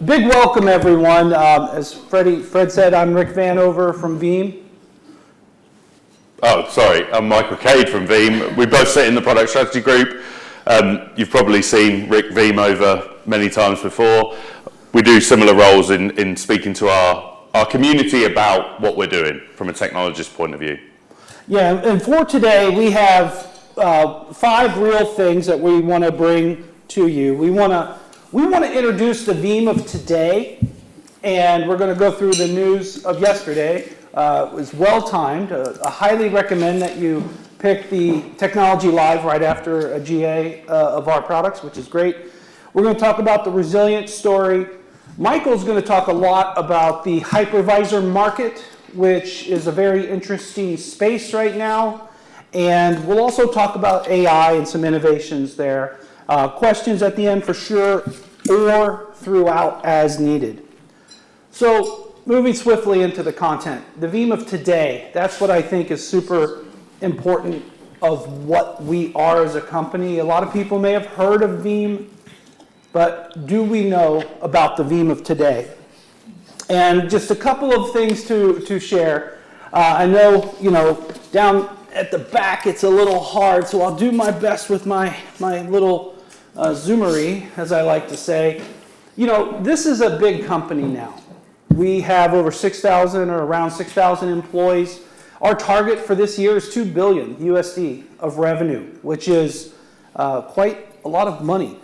Big welcome, everyone. As Fred said, I'm Rick Vanover from Veeam. Oh, sorry, I'm Michael Cade from Veeam. We both sit in the product strategy group. You've probably seen Rick Vanover many times before. We do similar roles in speaking to our community about what we're doing from a technologist point of view. Yeah, and for today, we have 5 real things that we want to bring to you. We want to introduce the Veeam of today, and we're going to go through the news of yesterday. It was well-timed. I highly recommend that you pick the Technology Live right after a GA of our products, which is great. We're going to talk about the resilience story. Michael's going to talk a lot about the hypervisor market, which is a very interesting space right now. And we'll also talk about AI and some innovations there. Questions at the end for sure, or throughout as needed. So moving swiftly into the content, the Veeam of today, that's what I think is super important of what we are as a company. A lot of people may have heard of Veeam, but do we know about the Veeam of today? And just a couple of things to share. I know, down at the back it's a little hard, so I'll do my best with my little zoomery, as I like to say. This is a big company now. We have over 6,000 or around 6,000 employees. Our target for this year is $2 billion USD of revenue, which is quite a lot of money.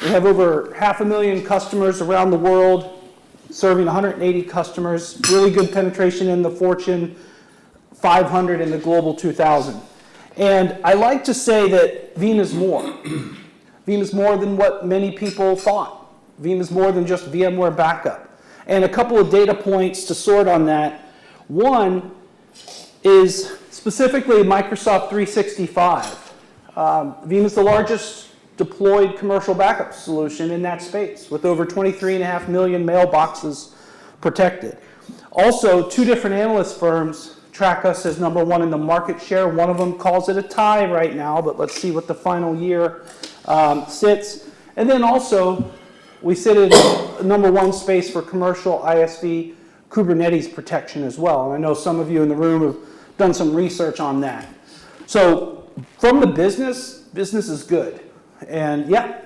We have over 500,000 customers around the world, serving 180 customers, really good penetration in the Fortune 500 and the Global 2000. And I like to say that Veeam is more. Veeam is more than what many people thought. Veeam is more than just VMware backup. And a couple of data points to sort on that. One is specifically Microsoft 365. Veeam is the largest deployed commercial backup solution in that space, with over 23.5 million mailboxes protected. Also, 2 different analyst firms track us as #1 in the market share. One of them calls it a tie right now, but let's see what the final year sits. And then also, we sit in #1 space for commercial ISV Kubernetes protection as well. And I know some of you in the room have done some research on that. So from the business is good. And yeah.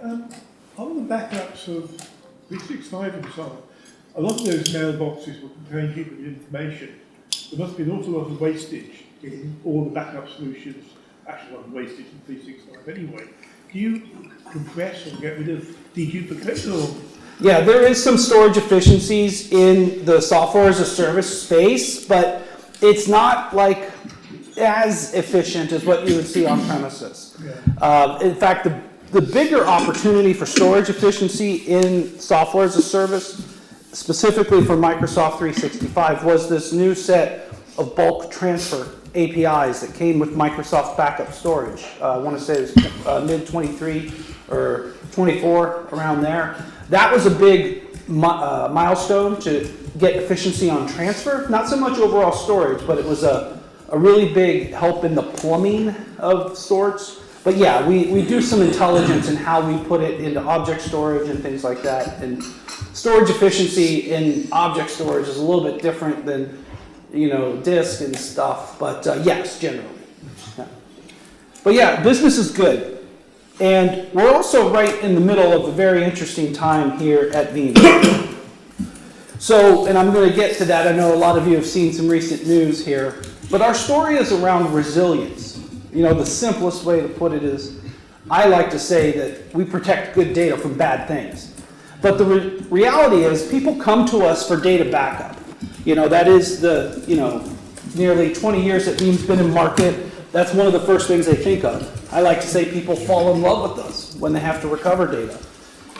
On the backups of 365 and so on, a lot of those mailboxes will contain people information. There must be an awful lot of wastage in all the backup solutions. Actually, a lot of wastage in 365 anyway. Do you compress or get rid of deduplicate or? Yeah, there is some storage efficiencies in the software as a service space, but it's not like as efficient as what you would see on premises. Yeah. In fact, the bigger opportunity for storage efficiency in software as a service, specifically for Microsoft 365, was this new set of bulk transfer APIs that came with Microsoft Backup Storage. I want to say it was mid-23 or 24, around there. That was a big milestone to get efficiency on transfer. Not so much overall storage, but it was a really big help in the plumbing of sorts. But yeah, we do some intelligence in how we put it into object storage and things like that. And storage efficiency in object storage is a little bit different than disk and stuff, but yes, generally. Yeah. But yeah, business is good. And we're also right in the middle of a very interesting time here at Veeam. So, and I'm going to get to that. I know a lot of you have seen some recent news here, but our story is around resilience. The simplest way to put it is, I like to say that we protect good data from bad things. But the reality is, people come to us for data backup. That is the, nearly 20 years that Veeam's been in market. That's one of the first things they think of. I like to say people fall in love with us when they have to recover data.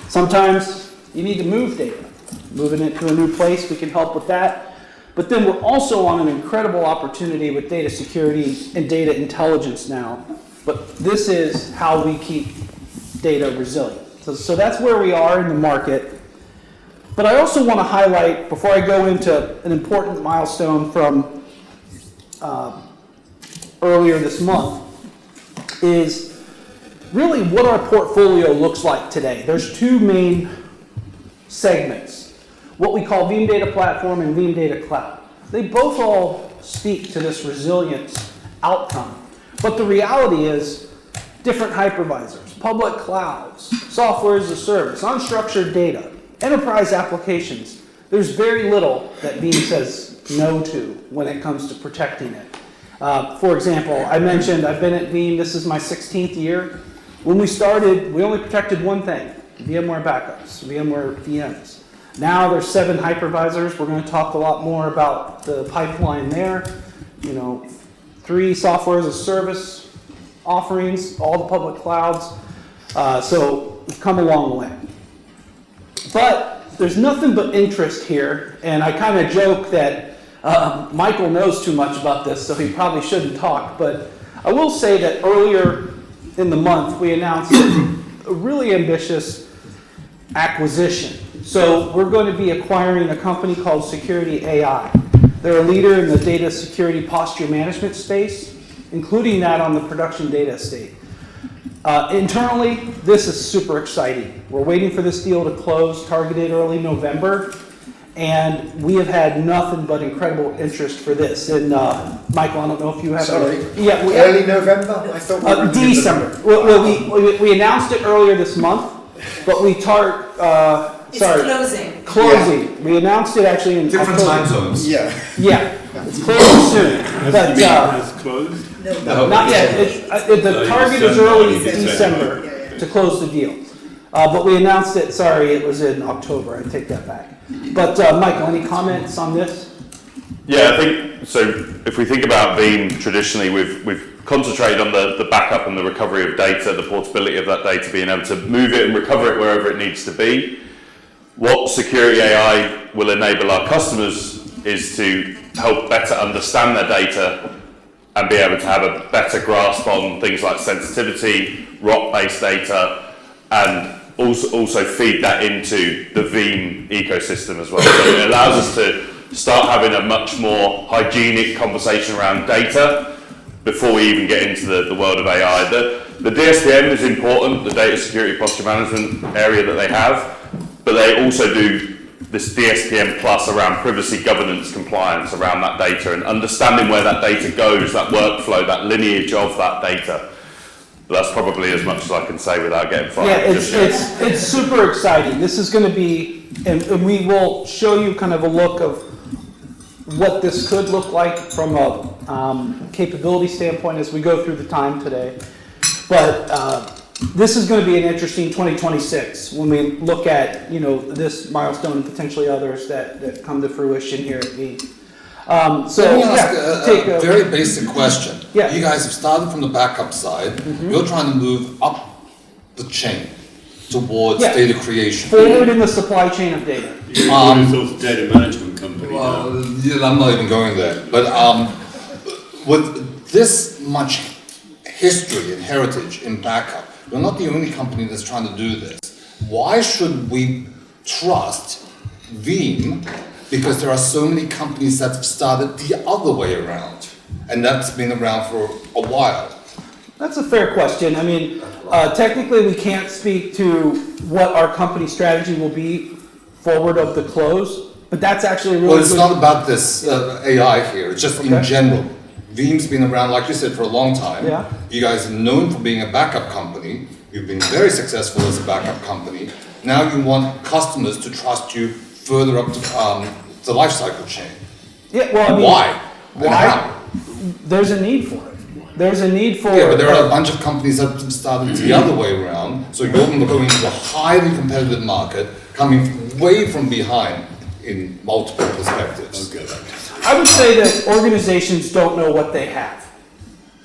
Sometimes you need to move data. Moving it to a new place, we can help with that. But then we're also on an incredible opportunity with data security and data intelligence now. But this is how we keep data resilient. So that's where we are in the market. But I also want to highlight, before I go into an important milestone from earlier this month is really what our portfolio looks like today. There's two main segments, what we call Veeam Data Platform and Veeam Data Cloud. They both all speak to this resilience outcome. But the reality is different hypervisors, public clouds, software as a service, unstructured data, enterprise applications. There's very little that Veeam says no to when it comes to protecting it. For example, I mentioned I've been at Veeam, this is my 16th year. When we started, we only protected one thing, VMware backups, VMware VMs. Now there's 7 hypervisors. We're going to talk a lot more about the pipeline there. 3 software as a service offerings, all the public clouds. So we've come a long way. But there's nothing but interest here, and I kind of joke that Michael knows too much about this, so he probably shouldn't talk. But I will say that earlier in the month, we announced a really ambitious acquisition. So we're going to be acquiring a company called Security AI. They're a leader in the data security posture management space, including that on the production data estate. Internally, this is super exciting. We're waiting for this deal to close, targeted early November, and we have had nothing but incredible interest for this. And Michael, I don't know if you have... Sorry? Yeah, Early November? I thought we were December. We announced it earlier this month, but we It's closing. Closing. Yeah. We announced it actually in different October. time zones. Yeah, it's closing soon. But Has closed? No. not yet. The target is early December to close the deal. But we announced it, it was in October. I take that back. But Michael, any comments on this? Yeah, I think so. If we think about Veeam, traditionally we've concentrated on the backup and the recovery of data, the portability of that data, being able to move it and recover it wherever it needs to be. What Security AI will enable our customers is to help better understand their data and be able to have a better grasp on things like sensitivity, ROC-based data, and also feed that into the Veeam ecosystem as well. So it allows us to start having a much more hygienic conversation around data before we even get into the world of AI. The DSPM is important, the data security posture management area that they have, but they also do this DSPM plus around privacy governance compliance around that data and understanding where that data goes, that workflow, that lineage of that data. But that's probably as much as I can say without getting fired. Yeah, it's super exciting. This is going to be, and we will show you kind of a look of what this could look like from a capability standpoint as we go through the time today. But this is going to be an interesting 2026 when we look at this milestone and potentially others that come to fruition here at Veeam. Let me ask a very basic question. Yeah. You guys have started from the backup side. You're trying to move up the chain towards data creation. Forward in the supply chain of data. Resource data management company. Well, I'm not even going there. But with this much history and heritage in backup, we're not the only company that's trying to do this. Why should we trust Veeam? Because there are so many companies that have started the other way around, and that's been around for a while. That's a fair question. I mean, technically we can't speak to what our company strategy will be forward of the close, but that's actually really Well, it's not about this AI here, it's just in general. Veeam's been around, like you said, for a long time. Yeah. You guys are known for being a backup company. You've been very successful as a backup company. Now you want customers to trust you further up the life cycle chain. Yeah, well, I mean, Why? Why? There's a need for it. There's a need for Yeah, but there are a bunch of companies that have started the other way around. So you're going into a highly competitive market, coming way from behind in multiple perspectives. Okay. I would say that organizations don't know what they have,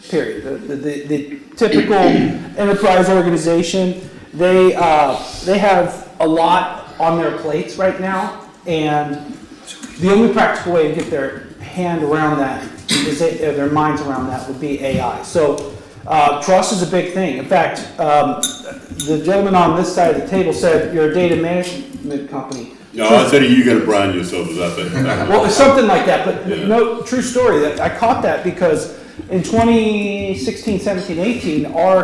period. The typical enterprise organization, they have a lot on their plates right now, and the only practical way to get their hand around that, their minds around that, would be AI. So trust is a big thing. In fact, the gentleman on this side of the table said you're a data management company. No, I said you got to brand yourself as that. Well, it's something like that, but no, true story. I caught that because In 2016, 17, 18, our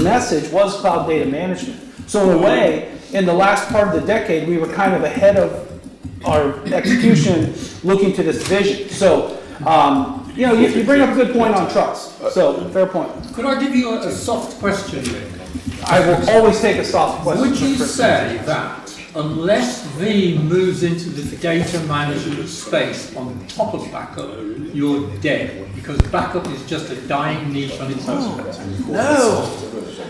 message was cloud data management. So in a way, in the last part of the decade, we were kind of ahead of our execution looking to this vision. So, you bring up a good point on trust. So, fair point. Could I give you a soft question, Rick? I will always take a soft question. Would you say that unless Veeam moves into the data management space on top of backup, you're dead? Because backup is just a dying niche on its own. No,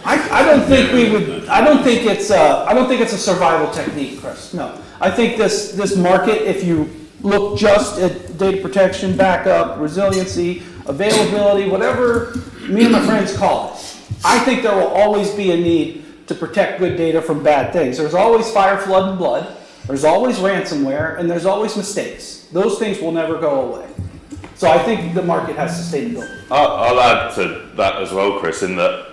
I don't think we would. I don't think it's a survival technique, Chris. No, I think this market, if you look just at data protection, backup, resiliency, availability, whatever me and my friends call it, I think there will always be a need to protect good data from bad things. There's always fire, flood, and blood. There's always ransomware, and there's always mistakes. Those things will never go away. So I think the market has sustainability. I'll add to that as well, Chris, in that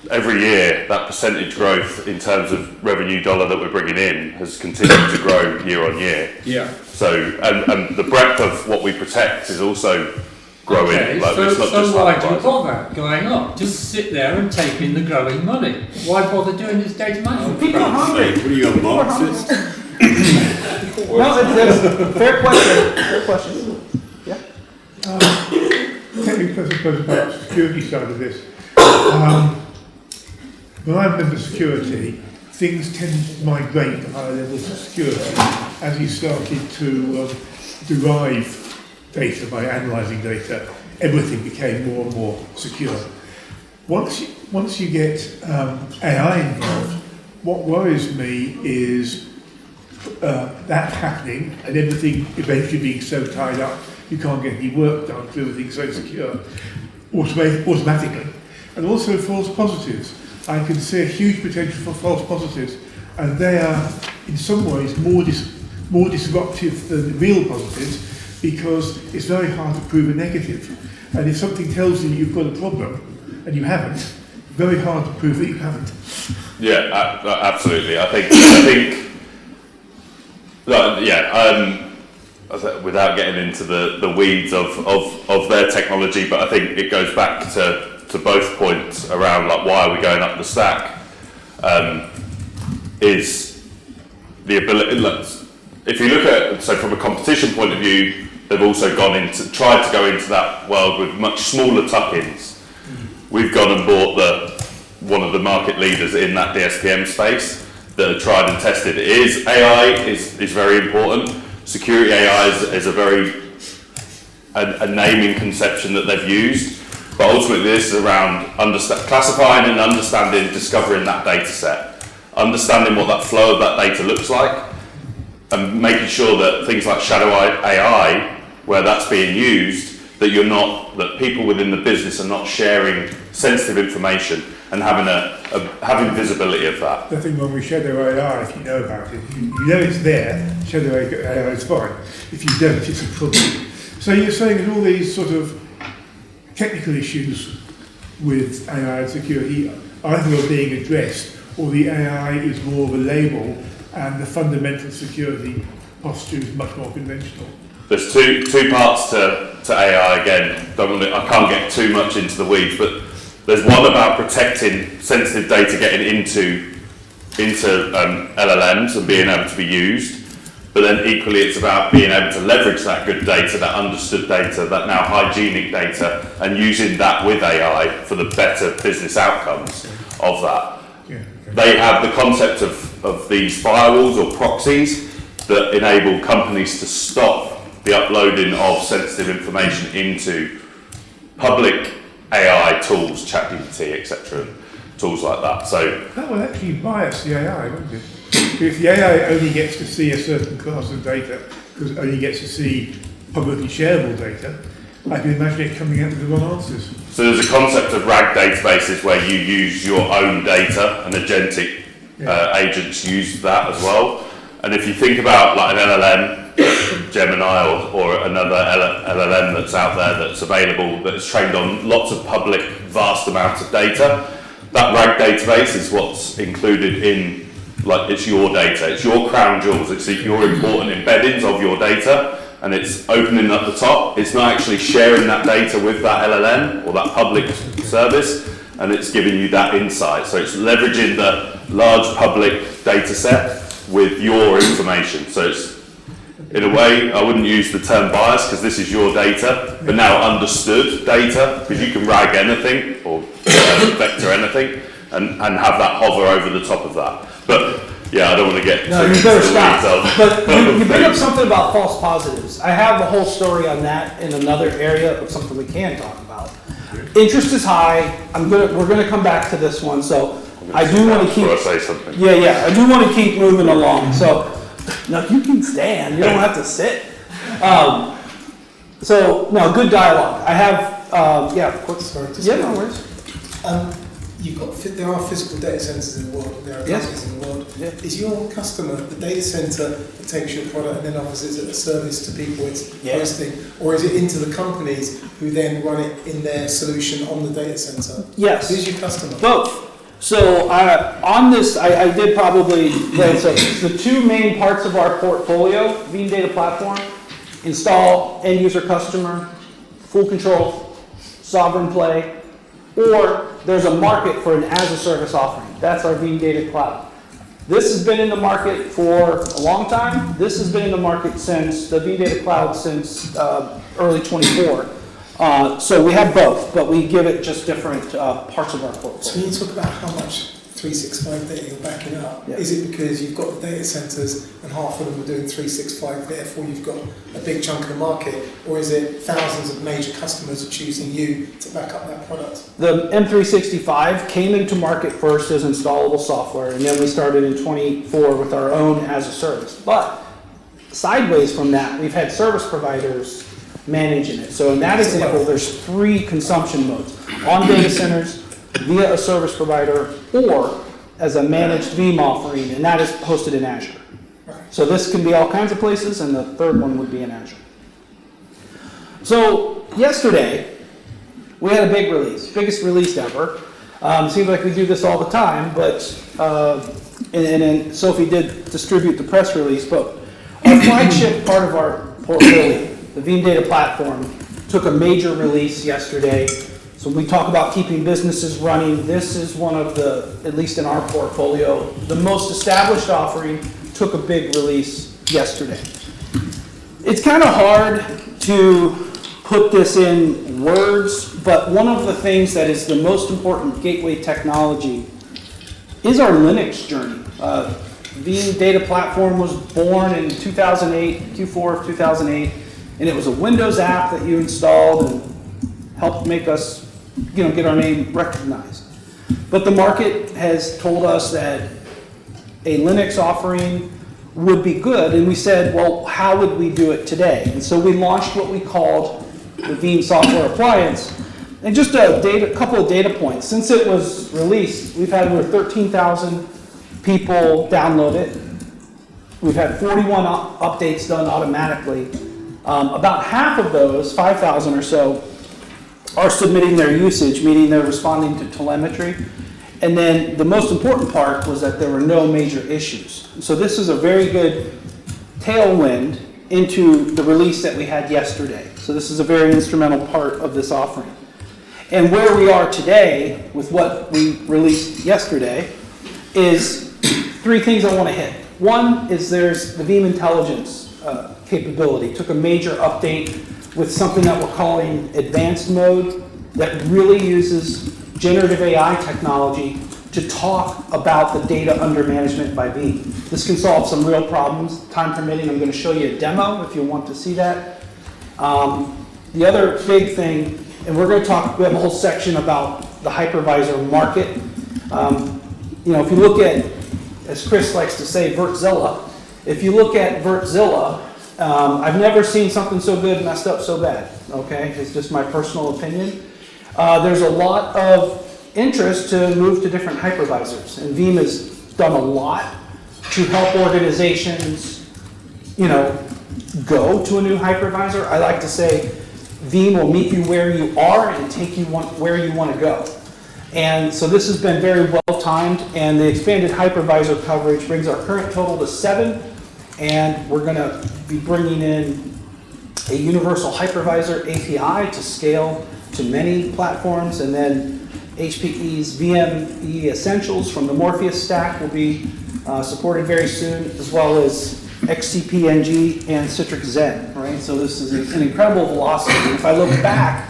every year that percentage growth in terms of revenue dollar that we're bringing in has continued to grow year on year. Yeah. So, and the breadth of what we protect is also growing. Okay, like, so it's not just why do you hypervisor. bother going up? Just sit there and take in the growing money. Why bother doing this data management? People are hungry. What do you got, boxes? No, it's a fair question. Fair question. Yeah. Technically, I suppose about the security side of this. When I remember security, things tend to migrate to higher levels of security as you started to derive data by analysing data. Everything became more and more secure. Once you get AI involved, what worries me is that happening and everything eventually being so tied up you can't get any work done because everything's so secure automatically. And also false positives. I can see a huge potential for false positives, and they are in some ways more disruptive than real positives because it's very hard to prove a negative. And if something tells you you've got a problem and you haven't, very hard to prove that you haven't. Yeah, absolutely. I think without getting into the weeds of their technology, but I think it goes back to both points around like why are we going up the stack, is the ability. If you look at, so from a competition point of view, they've also tried to go into that world with much smaller tuck-ins. We've gone and bought one of the market leaders in that DSPM space that are tried and tested. AI is very important. Security AI is a naming conception that they've used, but ultimately this is around classifying and understanding, discovering that data set, understanding what that flow of that data looks like, and making sure that things like shadow AI, where that's being used, that people within the business are not sharing sensitive information and having visibility of that. Nothing wrong with shadow AI if you know about it. You know it's there, shadow AI is fine. If you don't, it's a problem. So you're saying that all these sort of technical issues with AI and security either are being addressed or the AI is more of a label and the fundamental security posture is much more conventional. There's two parts to AI again. I can't get too much into the weeds, but there's one about protecting sensitive data getting into LLMs and being able to be used. But then equally, it's about being able to leverage that good data, that understood data, that now hygienic data, and using that with AI for the better business outcomes of that. Yeah, okay. They have the concept of these firewalls or proxies that enable companies to stop the uploading of sensitive information into public AI tools, ChatGPT, etc., tools like that. So that will actually bias the AI, won't it? If the AI only gets to see a certain class of data, because it only gets to see publicly shareable data, I can imagine it coming out with the wrong answers. So there's a concept of RAG databases where you use your own data, and agentic agents use that as well. And if you think about like an LLM, Gemini or another LLM that's out there that's available, that's trained on lots of public, vast amounts of data, that RAG database is what's included in, like, it's your data, it's your crown jewels, it's your important embeddings of your data, and it's opening at the top. It's not actually sharing that data with that LLM or that public service, and it's giving you that insight. So it's leveraging the large public data set with your information. So it's, in a way, I wouldn't use the term bias because this is your data, but now understood data, because you can RAG anything or vector anything and have that hover over the top of that. But yeah, I don't want to get No, too you better into the stop. weeds But you bring up something about false positives. I have a whole story on that in another area of something we can talk about. Interest is high. We're gonna come back to this one, so I do want to keep. Before I say something. Yeah, I do want to keep moving along. So, no, you can stand. You don't have to sit. No, good dialogue. I have, quick. Sorry, just Yeah, no worries. There are physical data centers in the world, there are companies in the world. Yeah. Is your customer the data center that takes your product and then offers it as a service to people it's hosting, or is it into the companies who then run it in their solution on the data center? Yes. Who's your customer? Both. So on this, I did probably, so the two main parts of our portfolio, Veeam Data Platform, install end user customer, full control, sovereign play, or there's a market for an as a service offering. That's our Veeam Data Cloud. This has been in the market for a long time. This has been in the market since, the Veeam Data Cloud since early 24. So we have both, but we give it just different parts of our portfolio. So when you talk about how much 365 data you're backing up, is it because you've got the data centers and half of them are doing 365, therefore you've got a big chunk of the market, or is it thousands of major customers are choosing you to back up that product? The M365 came into market first as installable software, and then we started in 24 with our own as a service. But sideways from that, we've had service providers managing it. So in that example, there's 3 consumption modes: on data centers, via a service provider, or as a managed Veeam offering, and that is hosted in Azure. So this can be all kinds of places, and the third one would be in Azure. So yesterday, we had a big release, biggest release ever. Seems like we do this all the time, but, and Sophie did distribute the press release, but our flagship part of our portfolio, the Veeam Data Platform, took a major release yesterday. So when we talk about keeping businesses running, this is one of the, at least in our portfolio, the most established offering, took a big release yesterday. It's kind of hard to put this in words, but one of the things that is the most important gateway technology is our Linux journey. Veeam Data Platform was born in 2008, Q4 of 2008, and it was a Windows app that you installed and helped make us get our name recognized. But the market has told us that a Linux offering would be good, and we said, well, how would we do it today? And so we launched what we called the Veeam Software Appliance. And just a couple of data points. Since it was released, we've had over 13,000 people download it. We've had 41 updates done automatically. About half of those, 5,000 or so, are submitting their usage, meaning they're responding to telemetry. And then the most important part was that there were no major issues. So this is a very good tailwind into the release that we had yesterday. So this is a very instrumental part of this offering. And where we are today with what we released yesterday is 3 things I want to hit. One is there's the Veeam Intelligence capability. Took a major update with something that we're calling advanced mode that really uses generative AI technology to talk about the data under management by Veeam. This can solve some real problems. Time permitting, I'm going to show you a demo if you want to see that. The other big thing, and we have a whole section about the hypervisor market. If you look at, as Chris likes to say, Vertzilla, if you look at Vertzilla, I've never seen something so good messed up so bad, okay? It's just my personal opinion. There's a lot of interest to move to different hypervisors, and Veeam has done a lot to help organizations, go to a new hypervisor. I like to say Veeam will meet you where you are and take you where you want to go. And so this has been very well timed, and the expanded hypervisor coverage brings our current total to 7, and we're going to be bringing in a universal hypervisor API to scale to many platforms, and then HPE's VME Essentials from the Morpheus stack will be supported very soon, as well as XCP-NG and Citrix Zen, right? So this is an incredible velocity. If I look back,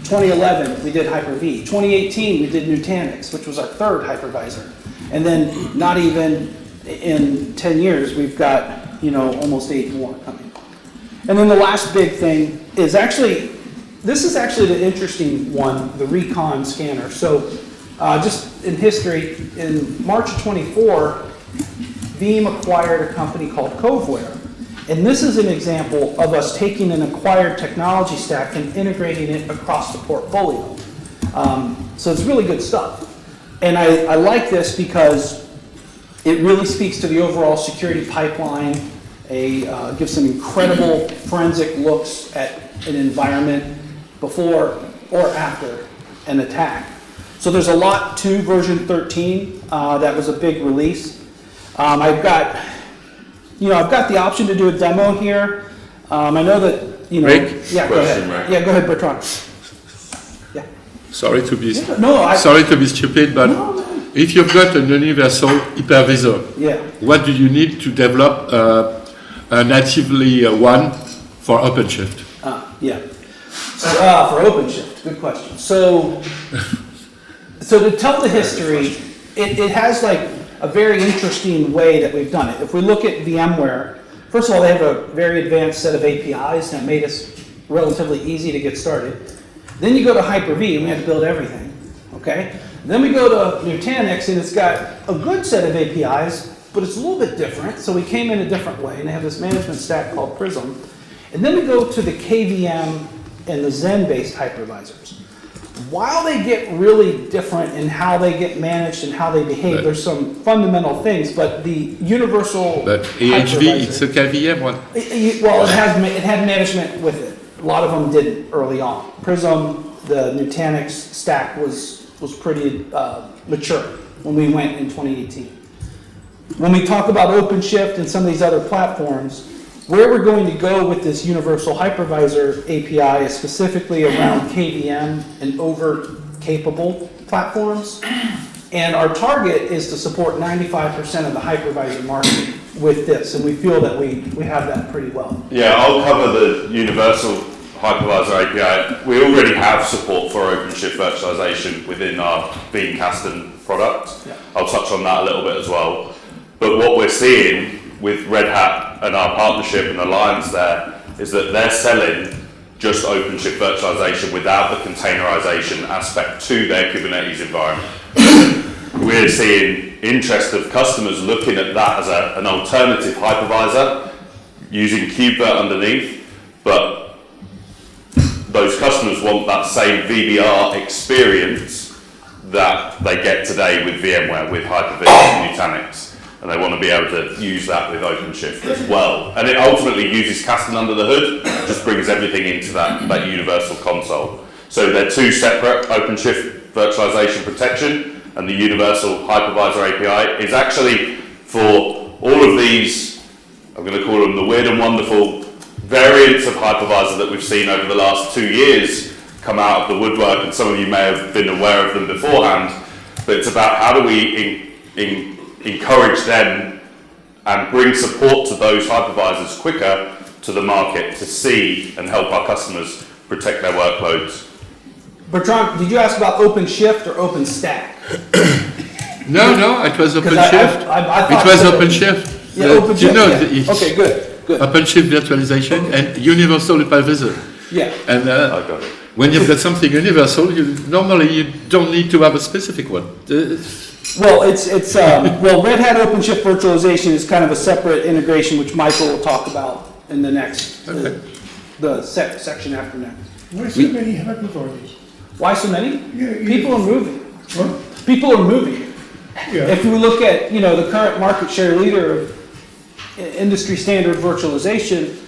2011, we did Hyper-V. 2018, we did Nutanix, which was our third hypervisor. And then not even in 10 years, we've got, almost 8 more coming. And then the last big thing is this is actually the interesting one, the Recon scanner. So just in history, in March of 24, Veeam acquired a company called Coveware. And this is an example of us taking an acquired technology stack and integrating it across the portfolio. So it's really good stuff. And I like this because it really speaks to the overall security pipeline, gives some incredible forensic looks at an environment before or after an attack. So there's a lot to version 13. That was a big release. I've got the option to do a demo here. I know that, Rick? Yeah, go ahead. Rick. Yeah, go ahead, Bertrand. Yeah. Sorry to be stupid, but if you've got an universal hypervisor, what do you need to develop a natively one for OpenShift? For OpenShift, good question. So to tell the history, it has like a very interesting way that we've done it. If we look at VMware, first of all, they have a very advanced set of APIs that made us relatively easy to get started. Then you go to Hyper-V, and we had to build everything, okay? Then we go to Nutanix, and it's got a good set of APIs, but it's a little bit different, so we came in a different way, and they have this management stack called Prism. And then we go to the KVM and the Zen-based hypervisors. While they get really different in how they get managed and how they behave, there's some fundamental things, but the universal But AHV, it's a KVM one. It had management with it. A lot of them didn't early on. Prism, the Nutanix stack was pretty mature when we went in 2018. When we talk about OpenShift and some of these other platforms, where we're going to go with this universal hypervisor API is specifically around KVM and over-capable platforms. And our target is to support 95% of the hypervisor market with this, and we feel that we have that pretty well. Yeah, I'll cover the universal hypervisor API. We already have support for OpenShift virtualization within our Veeam Kasten product. Yeah. I'll touch on that a little bit as well. But what we're seeing with Red Hat and our partnership and alliance there is that they're selling just OpenShift virtualization without the containerization aspect to their Kubernetes environment. We're seeing interest of customers looking at that as an alternative hypervisor using KubeVirt underneath, but those customers want that same VBR experience that they get today with VMware, with Hyper-V and Nutanix. And they want to be able to use that with OpenShift as well. And it ultimately uses Kasten under the hood, just brings everything into that universal console. So they're two separate. OpenShift virtualization protection and the universal hypervisor API is actually for all of these, I'm going to call them the weird and wonderful variants of hypervisor that we've seen over the last 2 years come out of the woodwork, and some of you may have been aware of them beforehand, but it's about how do we encourage them and bring support to those hypervisors quicker to the market to see and help our customers protect their workloads. Bertrand, did you ask about OpenShift or OpenStack? No, it was OpenShift. It was OpenShift. Yeah, OpenShift. Okay, good. OpenShift virtualization and universal hypervisor. Yeah. And I got it. when you've got something universal, normally you don't need to have a specific one. Well, Red Hat OpenShift virtualization is kind of a separate integration, which Michael will talk about in the next, section after next. Why so many hypervisors? Why so many? Yeah, People are moving. What? People are moving. Yeah. If we look at, the current market share leader of industry standard virtualization,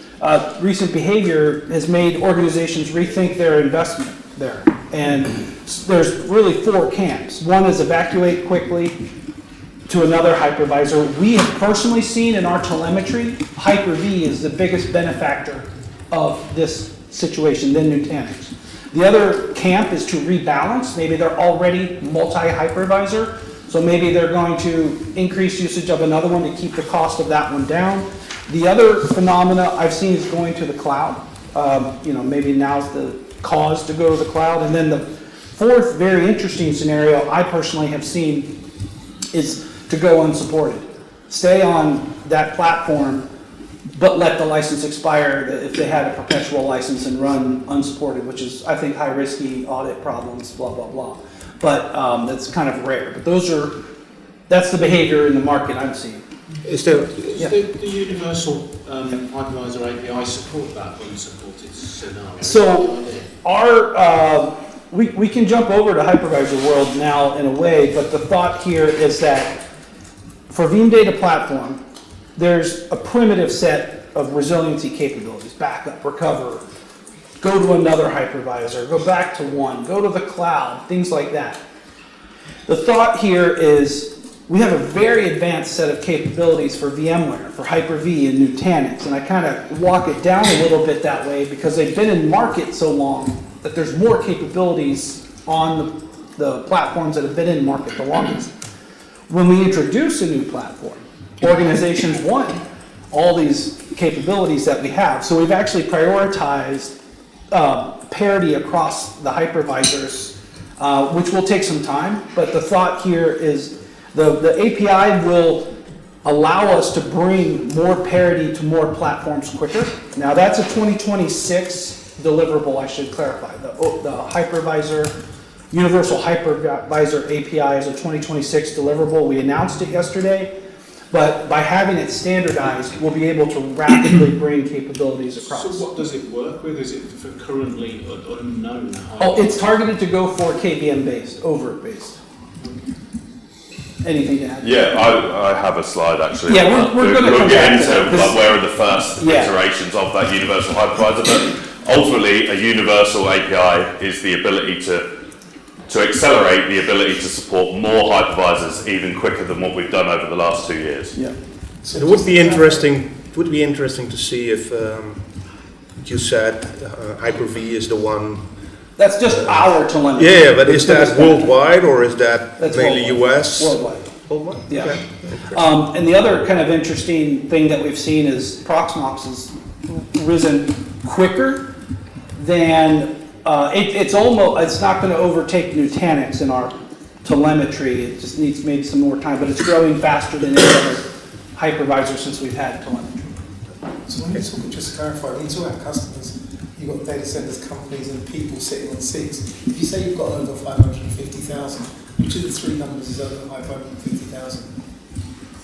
recent behavior has made organizations rethink their investment there. And there's really 4 camps. One is evacuate quickly to another hypervisor. We have personally seen in our telemetry, Hyper-V is the biggest benefactor of this situation than Nutanix. The other camp is to rebalance. Maybe they're already multi-hypervisor, so maybe they're going to increase usage of another one to keep the cost of that one down. The other phenomena I've seen is going to the cloud. Maybe now's the cause to go to the cloud. And then the fourth very interesting scenario I personally have seen is to go unsupported. Stay on that platform, but let the license expire if they had a perpetual license and run unsupported, which is, I think, high risky audit problems, blah, blah, blah. But that's kind of rare. But that's the behavior in the market I'm seeing. Is the universal hypervisor API support that unsupported scenario? So we can jump over to hypervisor world now in a way, but the thought here is that for Veeam Data Platform, there's a primitive set of resiliency capabilities: backup, recover, go to another hypervisor, go back to one, go to the cloud, things like that. The thought here is we have a very advanced set of capabilities for VMware, for Hyper-V and Nutanix, and I kind of walk it down a little bit that way because they've been in market so long that there's more capabilities on the platforms that have been in market the longest. When we introduce a new platform, organizations want all these capabilities that we have. So we've actually prioritized parity across the hypervisors, which will take some time. But the thought here is the API will allow us to bring more parity to more platforms quicker. Now that's a 2026 deliverable, I should clarify. The hypervisor, universal hypervisor API is a 2026 deliverable. We announced it yesterday. But by having it standardized, we'll be able to rapidly bring capabilities across. So what does it work with? Is it for currently unknown? It's targeted to go for KVM based, overt based. Anything to add? Yeah, I have a slide actually. Yeah, we're going to we'll come get back into to that, where are the first iterations of that universal hypervisor. But ultimately, a universal API is the ability to accelerate the ability to support more hypervisors even quicker than what we've done over the last 2 years. Yeah. So it would be interesting. Would be interesting to see if you said Hyper-V is the one. That's just our telemetry. Yeah, but is that worldwide or is that mainly worldwide. US? Worldwide. Worldwide. Yeah. Okay. And the other kind of interesting thing that we've seen is Proxmox has risen quicker than. It's not going to overtake Nutanix in our telemetry. It just needs maybe some more time, but it's growing faster than any other hypervisor since we've had telemetry. So when you talk, just to clarify, when you talk about customers, you've got data centers, companies, and people sitting on seats. If you say you've got over 550,000, which of the three numbers is over 550,000?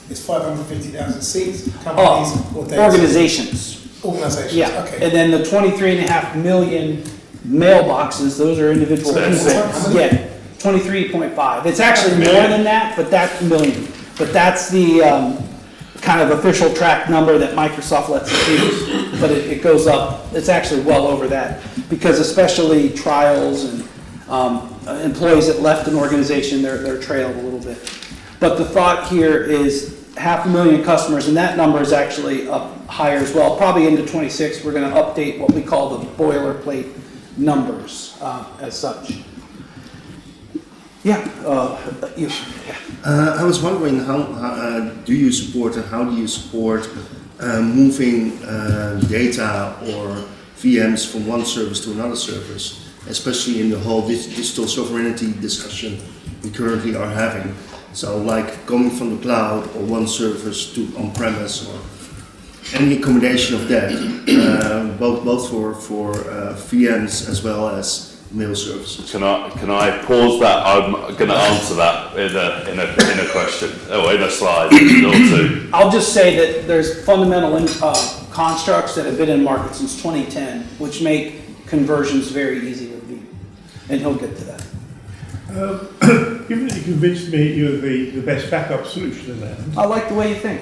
It's 550,000 seats, companies, or data organizations. Organizations. Yeah. Okay. And then the 23.5 million mailboxes, those are individual people. Yeah, 23.5. It's actually more than that, but that's million. But that's the kind of official track number that Microsoft lets us use. But it goes up. It's actually well over that because especially trials and employees that left an organization, they're trailed a little bit. But the thought here is 500,000 customers, and that number is actually up higher as well. Probably into 26, we're going to update what we call the boilerplate numbers as such. Yeah. I was wondering how do you support and how do you support moving data or VMs from one service to another service, especially in the whole digital sovereignty discussion we currently are having. So like going from the cloud or one service to on-premise or any combination of that, both for VMs as well as mail services. Can I pause that? I'm going to answer that in a question or in a slide or two. I'll just say that there's fundamental constructs that have been in market since 2010, which make conversions very easy with Veeam, and he'll get to that. Given that you convinced me you're the best backup solution around. I like the way you think.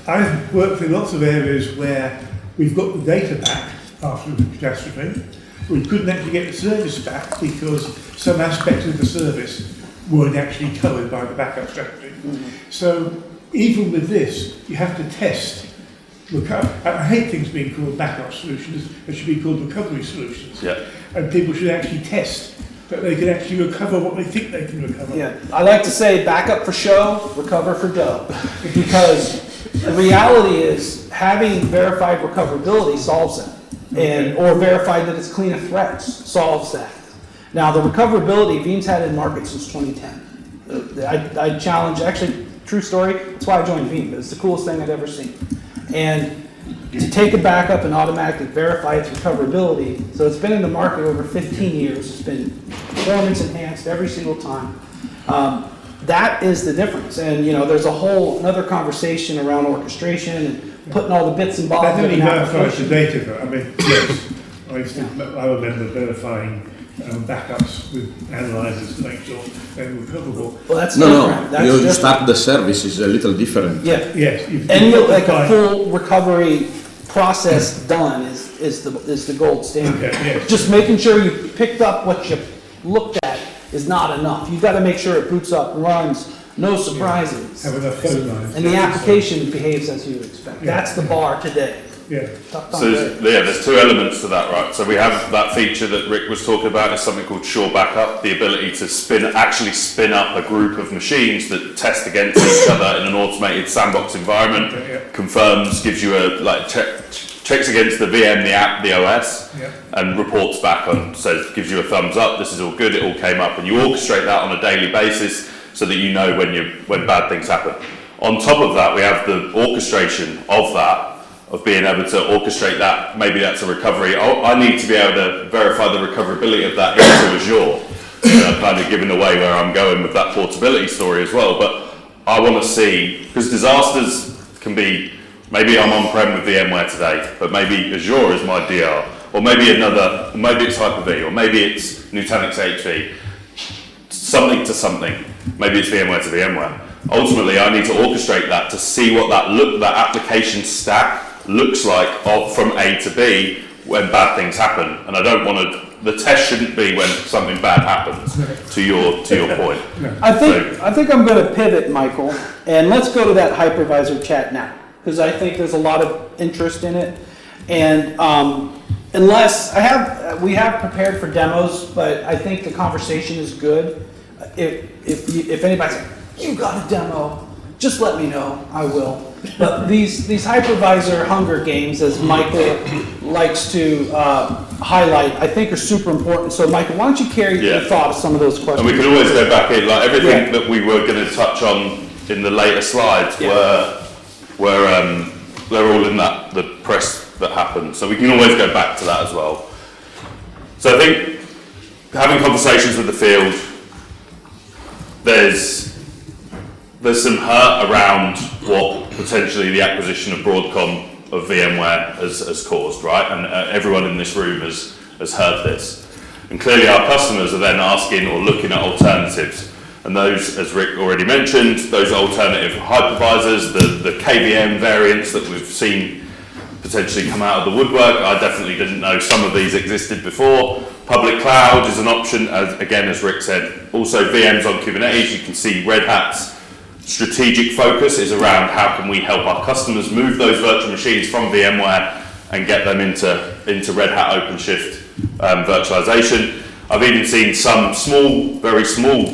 I've worked in lots of areas where we've got the data back after the catastrophe. We couldn't actually get the service back because some aspects of the service weren't actually covered by the backup strategy. Mm-hmm. So even with this, you have to test I hate things being called backup solutions. They should be called recovery solutions. Yeah. And people should actually test that they can actually recover what they think they can recover. Yeah, I like to say backup for show, recover for dough. Because the reality is having verified recoverability solves that. Or verified that it's clean of threats solves that. Now the recoverability, Veeam's had in market since 2010. I challenge, actually, true story, that's why I joined Veeam. It's the coolest thing I'd ever seen. And to take a backup and automatically verify its recoverability, so it's been in the market over 15 years, it's been performance enhanced every single time. That is the difference. And there's a whole another conversation around orchestration and putting all the bits and bobs That of only an verifies the application. data, but I mean, yes, I remember verifying backups with analyzers to make sure they were recoverable. Well, that's No, different. That's you different. start the service is a little different. Yeah. Yes. And like a full recovery process done is the gold standard. Okay, yes. Just making sure you picked up what you looked at is not enough. You've got to make sure it boots up, runs, no surprises. Have enough phone lines. And the application behaves as you would expect. That's the bar today. Yeah. So there's two elements to that, right? So we have that feature that Rick was talking about, is something called sure backup, the ability to actually spin up a group of machines that test against each other in an automated sandbox environment, confirms, gives you checks against the VM, the app, the OS, and reports back on, gives you a thumbs up, this is all good, it all came up, and you orchestrate that on a daily basis so that you know when bad things happen. On top of that, we have the orchestration of that, of being able to orchestrate that. Maybe that's a recovery. I need to be able to verify the recoverability of that into Azure. Kind of giving away where I'm going with that portability story as well. But I want to see, because disasters can be, maybe I'm on-prem with VMware today, but maybe Azure is my DR, or maybe maybe it's Hyper-V, or maybe it's Nutanix HV, something to something. Maybe it's VMware to VMware. Ultimately, I need to orchestrate that to see what that application stack looks like from A to B when bad things happen. And I don't want the test shouldn't be when something bad happens, to your point. I think I'm going to pivot, Michael, and let's go to that hypervisor chat now, because I think there's a lot of interest in it. And unless we have prepared for demos, but I think the conversation is good. If anybody's like, you got a demo, just let me know, I will. But these hypervisor hunger games, as Michael likes to highlight, I think are super important. So Michael, why don't you carry your thought of some of those questions? And we can always go back in, like everything that we were going to touch on in the later slides were they're all in the press that happened. So we can always go back to that as well. So I think having conversations with the field, there's some hurt around what potentially the acquisition of Broadcom of VMware has caused, right? And everyone in this room has heard this. And clearly our customers are then asking or looking at alternatives. And those, as Rick already mentioned, those alternative hypervisors, the KVM variants that we've seen potentially come out of the woodwork. I definitely didn't know some of these existed before. Public cloud is an option, as Rick said. Also VMs on Kubernetes. You can see Red Hat's strategic focus is around how can we help our customers move those virtual machines from VMware and get them into Red Hat OpenShift virtualization. I've even seen some very small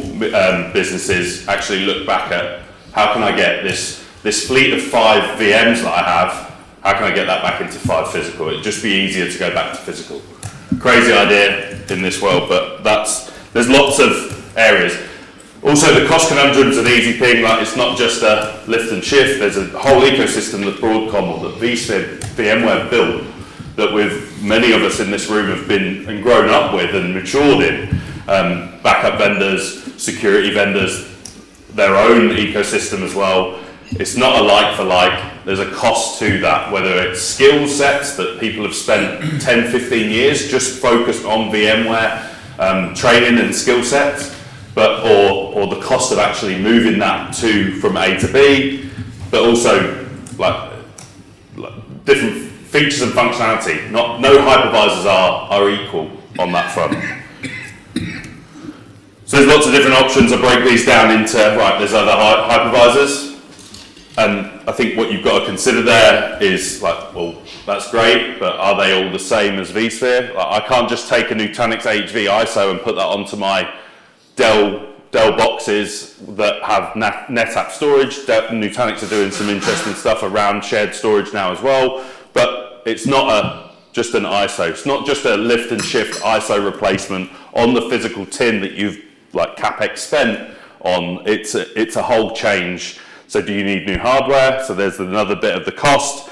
businesses actually look back at how can I get this fleet of 5 VMs that I have, how can I get that back into 5 physical? It'd just be easier to go back to physical. Crazy idea in this world, but there's lots of areas. Also, the cost conundrum's an easy thing, like it's not just a lift and shift, there's a whole ecosystem that Broadcom or that VMware built that many of us in this room have been and grown up with and matured in. Backup vendors, security vendors, their own ecosystem as well. It's not a like for like, there's a cost to that, whether it's skill sets that people have spent 10, 15 years just focused on VMware training and skill sets, or the cost of actually moving that from A to B, but also like different features and functionality. No hypervisors are equal on that front. So there's lots of different options. I break these down into, there's other hypervisors, and I think what you've got to consider there is like, well, that's great, but are they all the same as vSphere? Like, I can't just take a Nutanix HV ISO and put that onto my Dell boxes that have NetApp storage. Nutanix are doing some interesting stuff around shared storage now as well, but it's not just an ISO. It's not just a lift and shift ISO replacement on the physical tin that you've like CapEx spent on. It's a whole change. So do you need new hardware? So there's another bit of the cost.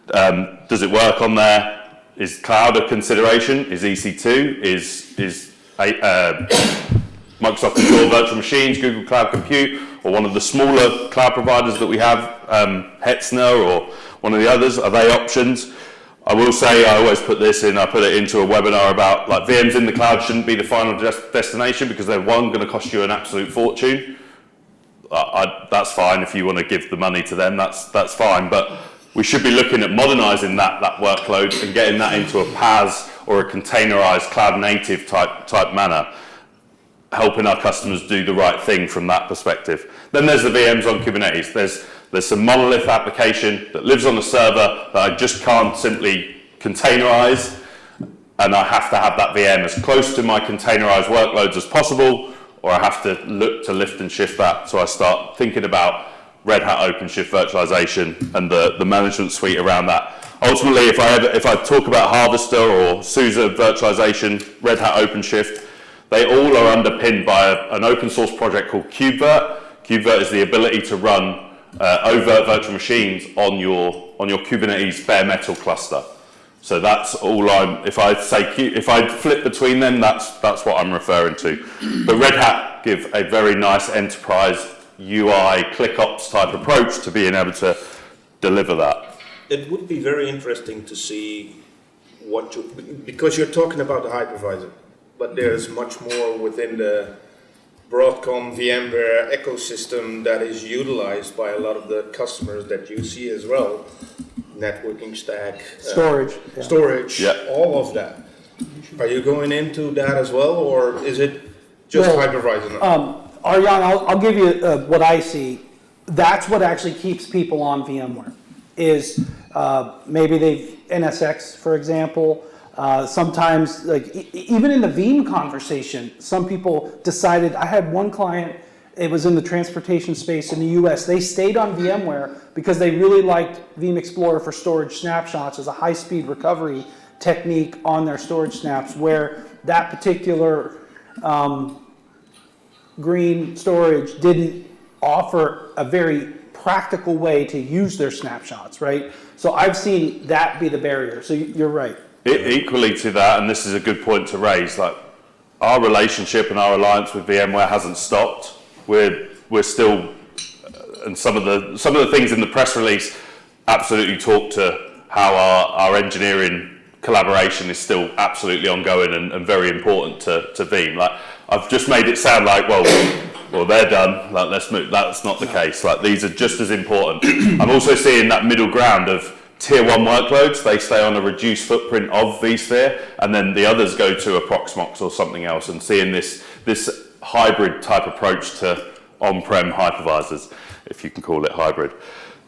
Does it work on there? Is cloud a consideration? Is EC2? Is Microsoft Azure Virtual Machines, Google Cloud Compute, or one of the smaller cloud providers that we have, Hetzner or one of the others, are they options? I will say, I always put this in, I put it into a webinar about like VMs in the cloud shouldn't be the final destination because they're going to cost you an absolute fortune. That's fine if you want to give the money to them, that's fine, but we should be looking at modernizing that workload and getting that into a PaaS or a containerized cloud native type manner, helping our customers do the right thing from that perspective. Then there's the VMs on Kubernetes. There's some monolith application that lives on a server that I just can't simply containerize, and I have to have that VM as close to my containerized workloads as possible, or I have to look to lift and shift that. So I start thinking about Red Hat OpenShift virtualization and the management suite around that. Ultimately, if I talk about Harvester or SUSE virtualization, Red Hat OpenShift, they all are underpinned by an open source project called KubeVirt. KubeVirt is the ability to run overt virtual machines on your Kubernetes bare metal cluster. So that's all if I flip between them, that's what I'm referring to. But Red Hat give a very nice enterprise UI ClickOps type approach to being able to deliver that. It would be very interesting to see because you're talking about the hypervisor, but there's much more within the Broadcom VMware ecosystem that is utilized by a lot of the customers that you see as well. Networking stack, storage, all of that. Are you going into that as well, or is it just hypervisor? Arjan, I'll give you what I see. That's what actually keeps people on VMware. Is maybe they've NSX, for example. Sometimes, like even in the Veeam conversation, some people decided. I had one client. It was in the transportation space in the US. They stayed on VMware because they really liked Veeam Explorer for storage snapshots as a high-speed recovery technique on their storage snaps, where that particular green storage didn't offer a very practical way to use their snapshots, right? So I've seen that be the barrier. So you're right. Equally to that, and this is a good point to raise, like our relationship and our alliance with VMware hasn't stopped. We're still, and some of the things in the press release absolutely talk to how our engineering collaboration is still absolutely ongoing and very important to Veeam. Like I've just made it sound like, well, they're done. Like let's move. That's not the case. Like these are just as important. I'm also seeing that middle ground of tier 1 workloads. They stay on a reduced footprint of vSphere, and then the others go to a Proxmox or something else. And seeing this hybrid type approach to on-prem hypervisors, if you can call it hybrid.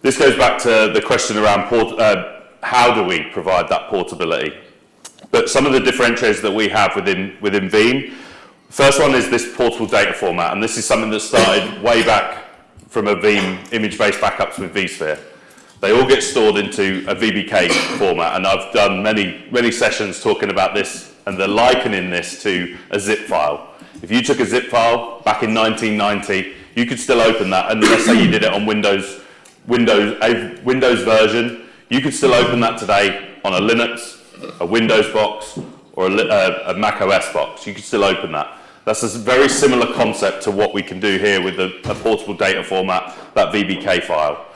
This goes back to the question around how do we provide that portability? But some of the differentiators that we have within Veeam, first one is this portable data format, and this is something that started way back from a Veeam image-based backups with vSphere. They all get stored into a VBK format, and I've done many sessions talking about this, and they're likening this to a zip file. If you took a zip file back in 1990, you could still open that, and let's say you did it on Windows version, you could still open that today on a Linux, a Windows box, or a Mac OS box. You could still open that. That's a very similar concept to what we can do here with a portable data format, that VBK file.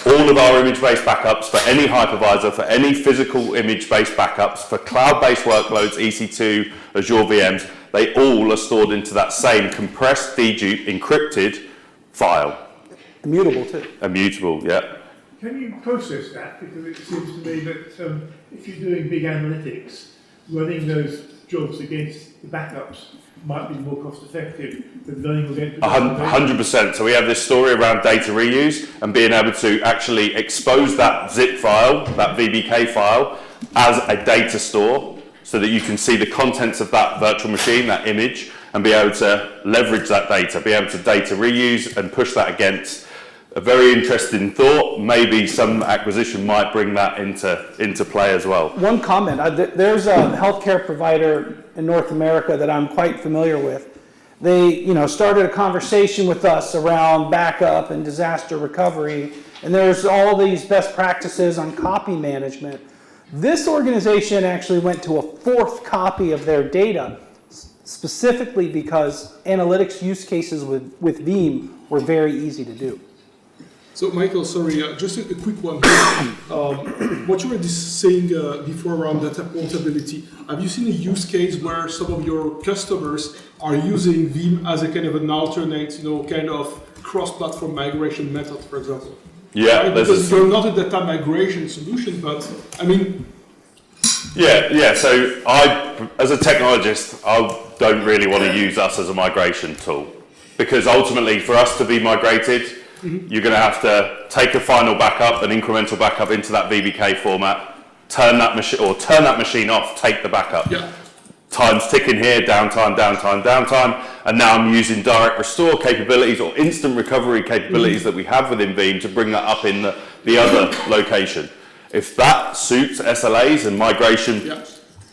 All of our image-based backups for any hypervisor, for any physical image-based backups, for cloud-based workloads, EC2, Azure VMs, they all are stored into that same compressed, dedupe, encrypted file. Immutable too. Immutable, yeah. Can you process that? Because it seems to me that if you're doing big analytics, running those jobs against the backups might be more cost effective than running against 100%. So we have this story around data reuse and being able to actually expose that zip file, that VBK file, as a data store so that you can see the contents of that virtual machine, that image, and be able to leverage that data, be able to data reuse and push that against a very interesting thought. Maybe some acquisition might bring that into play as well. One comment, there's a healthcare provider in North America that I'm quite familiar with. They started a conversation with us around backup and disaster recovery, and there's all these best practices on copy management. This organization actually went to a 4th copy of their data, specifically because analytics use cases with Veeam were very easy to do. So, Michael, sorry, just a quick one here. What you were saying before around data portability, have you seen a use case where some of your customers are using Veeam as a kind of an alternate, kind of cross-platform migration method, for example? Yeah, right? Because you're not a data migration solution, but I mean. Yeah. So I, as a technologist, I don't really want to use us as a migration tool because ultimately, for us to be migrated, you're going to have to take a final backup, an incremental backup into that VBK format, turn that machine off, take the backup. Yeah. Time's ticking here, downtime, and now I'm using direct restore capabilities or instant recovery capabilities that we have within Veeam to bring that up in the other location. If that suits SLAs and migration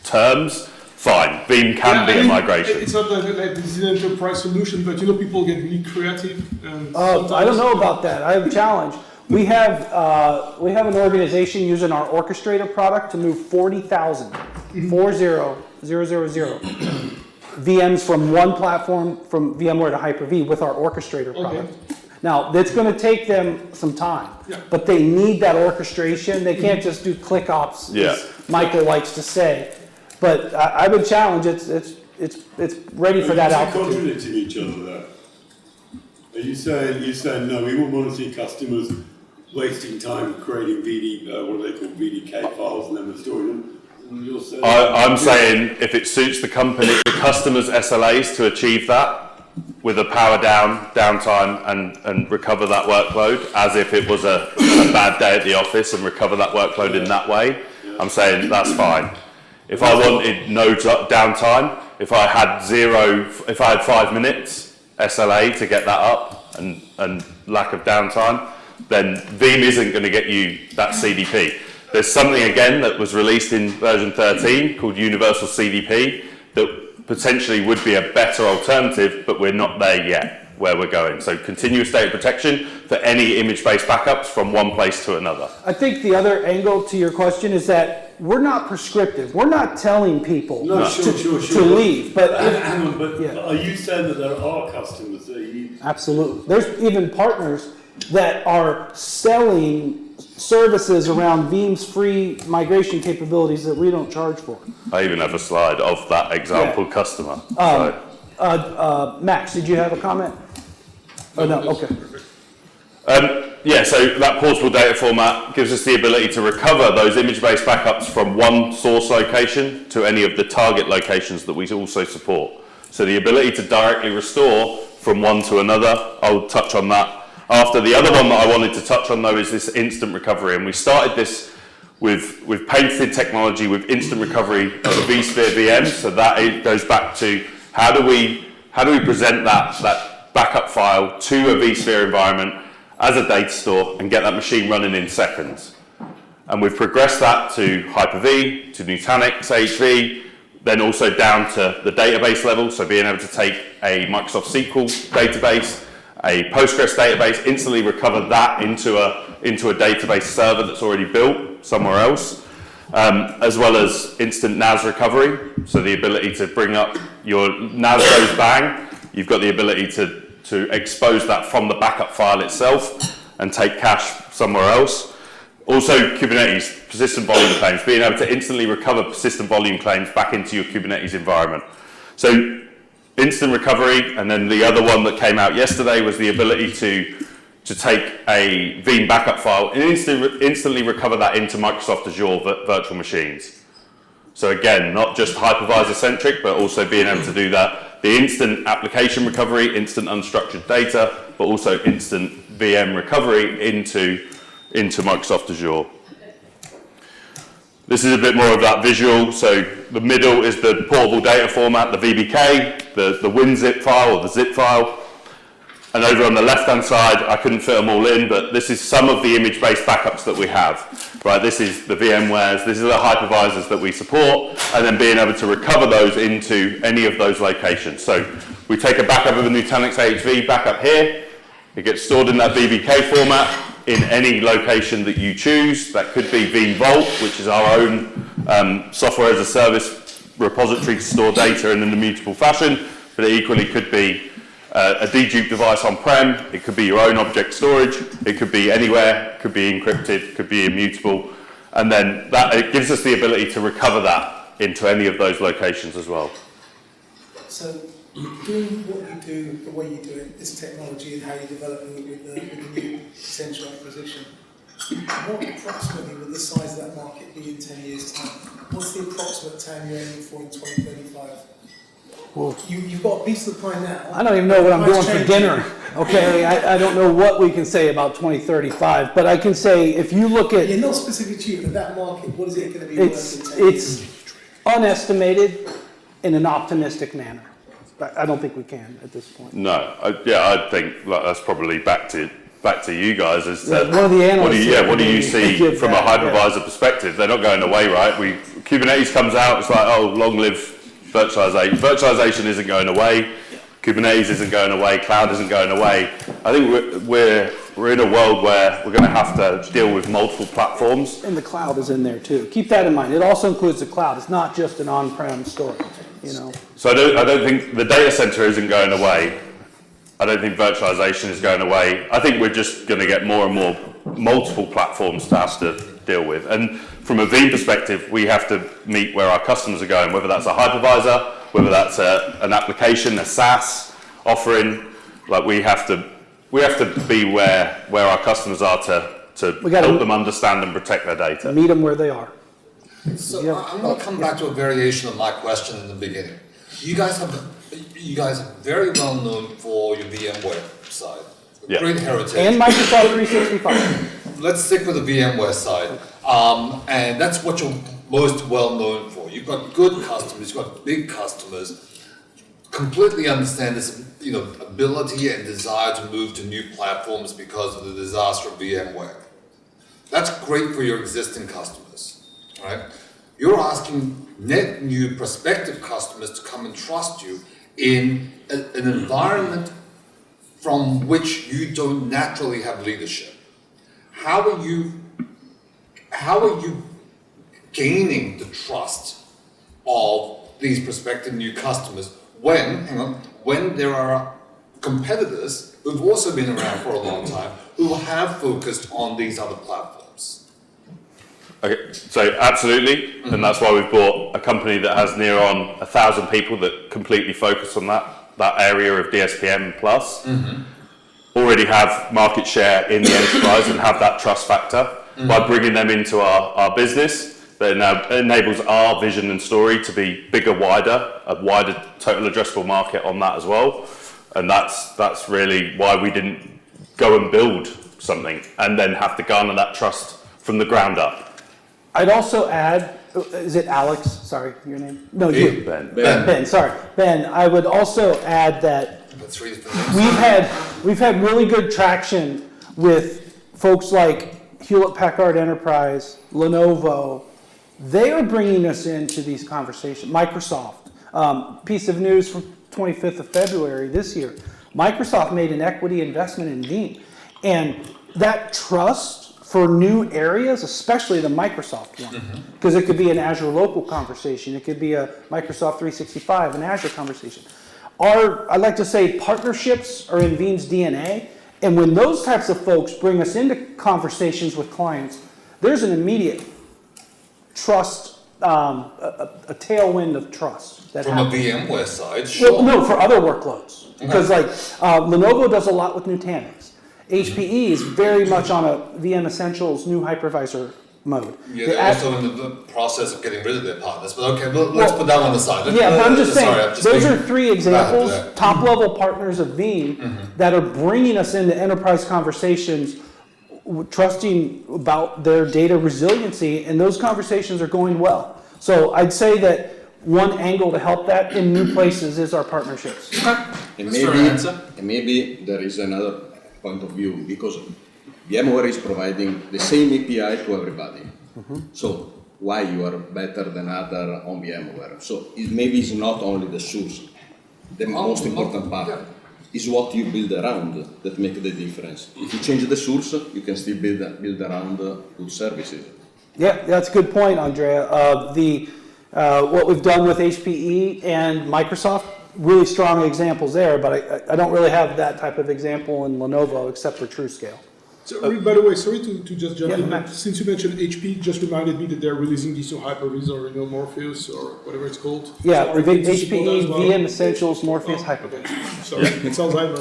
terms, fine. Veeam can be a migration. It's not like this is an enterprise solution, but people get really creative. And I don't know about that. I have a challenge. We have an organization using our Orchestrator product to move 40,000, 40,000 VMs from one platform, from VMware to Hyper-V with our Orchestrator product. Now, that's going to take them some time, but they need that orchestration. They can't just do click ops, as Michael likes to say. But I would challenge it's ready for that altitude. Contradicting each other there. Are you saying no, we wouldn't want to see customers wasting time creating what are they called, VDK files and then restoring them? I'm saying if it suits the customer's SLAs to achieve that with a power downtime and recover that workload as if it was a bad day at the office and recover that workload in that way, I'm saying that's fine. If I wanted no downtime, if I had 5 minutes SLA to get that up and lack of downtime, then Veeam isn't going to get you that CDP. There's something again that was released in version 13 called Universal CDP that potentially would be a better alternative, but we're not there yet where we're going. So continuous data protection for any image-based backups from one place to another. I think the other angle to your question is that we're not prescriptive. We're not telling people to leave. But hang on, are you saying that there are customers that you... Absolutely. There's even partners that are selling services around Veeam's free migration capabilities that we don't charge for. I even have a slide of that example customer. Max, did you have a comment? Oh, no, okay. So that portable data format gives us the ability to recover those image-based backups from one source location to any of the target locations that we also support. So the ability to directly restore from one to another, I'll touch on that after. The other one that I wanted to touch on though is this instant recovery, and we started this with patented technology with instant recovery of the vSphere VM. So that goes back to how do we present that backup file to a vSphere environment as a data store and get that machine running in seconds. And we've progressed that to Hyper-V, to Nutanix HV, then also down to the database level, so being able to take a Microsoft SQL database, a Postgres database, instantly recover that into a database server that's already built somewhere else, as well as instant NAS recovery, so the ability to bring up your NAS goes bang, you've got the ability to expose that from the backup file itself and take cache somewhere else. Also Kubernetes, persistent volume claims, being able to instantly recover persistent volume claims back into your Kubernetes environment. So instant recovery, and then the other one that came out yesterday was the ability to take a Veeam backup file and instantly recover that into Microsoft Azure virtual machines. So again, not just hypervisor centric, but also being able to do that, the instant application recovery, instant unstructured data, but also instant VM recovery into Microsoft Azure. This is a bit more of that visual. So the middle is the portable data format, the VBK, the WinZip file or the zip file. And over on the left-hand side, I couldn't fit them all in, but this is some of the image-based backups that we have. Right, this is the VMwares, this is the hypervisors that we support, and then being able to recover those into any of those locations. So we take a backup of a Nutanix AHV backup here. It gets stored in that VBK format in any location that you choose. That could be Veeam Vault, which is our own software as a service repository to store data in an immutable fashion, but it equally could be a dedupe device on-prem, it could be your own object storage, it could be anywhere, it could be encrypted, it could be immutable, and then it gives us the ability to recover that into any of those locations as well. So, doing what you do, the way you do it, this technology and how you're developing it with the new Essential acquisition, what approximately will the size of that market be in 10 years' time? What's the approximate time you're aiming for in 2035? Well, you've got a piece of the pie now. I don't even know what I'm doing for dinner. Okay, I don't know what we can say about 2035, but I can say if you look at... You're not specific to you, but that market, what is it going to be worth in 10 years? It's unestimated in an optimistic manner. I don't think we can at this point. No, I think that's probably back to you guys. As to one of the analysts what do you see from a hypervisor perspective? They're not going away, right? Kubernetes comes out, it's like, oh, long live virtualization. Virtualization isn't going away. Kubernetes isn't going away. Cloud isn't going away. I think we're in a world where we're going to have to deal with multiple platforms. And the cloud is in there too. Keep that in mind. It also includes the cloud. It's not just an on-prem storage, you know. So I don't think the data center isn't going away. I don't think virtualization is going away. I think we're just going to get more and more multiple platforms to have to deal with. And from a Veeam perspective, we have to meet where our customers are going, whether that's a hypervisor, whether that's an application, a SaaS offering. Like we have to be where our customers are to help them understand and protect their data. Meet them where they are. So I'm going to come back to a variation of my question in the beginning. You guys are very well known for your VMware side. Great heritage. And Microsoft 365. Let's stick with the VMware side. And that's what you're most well known for. You've got good customers, you've got big customers, completely understand this ability and desire to move to new platforms because of the disaster of VMware. That's great for your existing customers, right? You're asking net new prospective customers to come and trust you in an environment from which you don't naturally have leadership. How are you gaining the trust of these prospective new customers when there are competitors who've also been around for a long time who have focused on these other platforms? Okay, so absolutely, and that's why we've bought a company that has near on 1,000 people that completely focus on that area of DSPM plus. Already have market share in the enterprise and have that trust factor. By bringing them into our business, that now enables our vision and story to be bigger, a wider total addressable market on that as well. And that's really why we didn't go and build something and then have to garner that trust from the ground up. I'd also add, is it Alex? Sorry, your name? No, you. Ben, sorry. Ben, I would also add that we've had really good traction with folks like Hewlett-Packard Enterprise, Lenovo. They are bringing us into these conversations. Microsoft, piece of news from 25th of February this year. Microsoft made an equity investment in Veeam. And that trust for new areas, especially the Microsoft one, because it could be an Azure local conversation, it could be a Microsoft 365, an Azure conversation. I like to say partnerships are in Veeam's DNA, and when those types of folks bring us into conversations with clients, there's an immediate trust, a tailwind of trust. That From happens. a VMware side, sure. Well, no, for other workloads. Because Lenovo does a lot with Nutanix. HPE is very much on a VM Essentials new hypervisor mode. Yeah, they're also in the process of getting rid of their partners, but okay, let's put that one aside. But I'm just saying, those are three examples, there. top-level partners of Veeam that are bringing us into enterprise conversations, trusting about their data resiliency, and those conversations are going well. So I'd say that one angle to help that in new places is our partnerships. And maybe there is another point of view, because VMware is providing the same API to everybody. So why you are better than other on VMware? So maybe it's not only the source. The most important part is what you build around that make the difference. If you change the source, you can still build around good services. Yeah, that's a good point, Andrea. What we've done with HPE and Microsoft, really strong examples there, but I don't really have that type of example in Lenovo except for TrueScale. So, by the way, sorry to just jump in. Since you mentioned HP, just reminded me that they're releasing this new hypervisor, Morpheus or whatever it's called. Yeah, so HPE, VM Essentials, Morpheus, Hypervisor. Sorry, it's Alzheimer.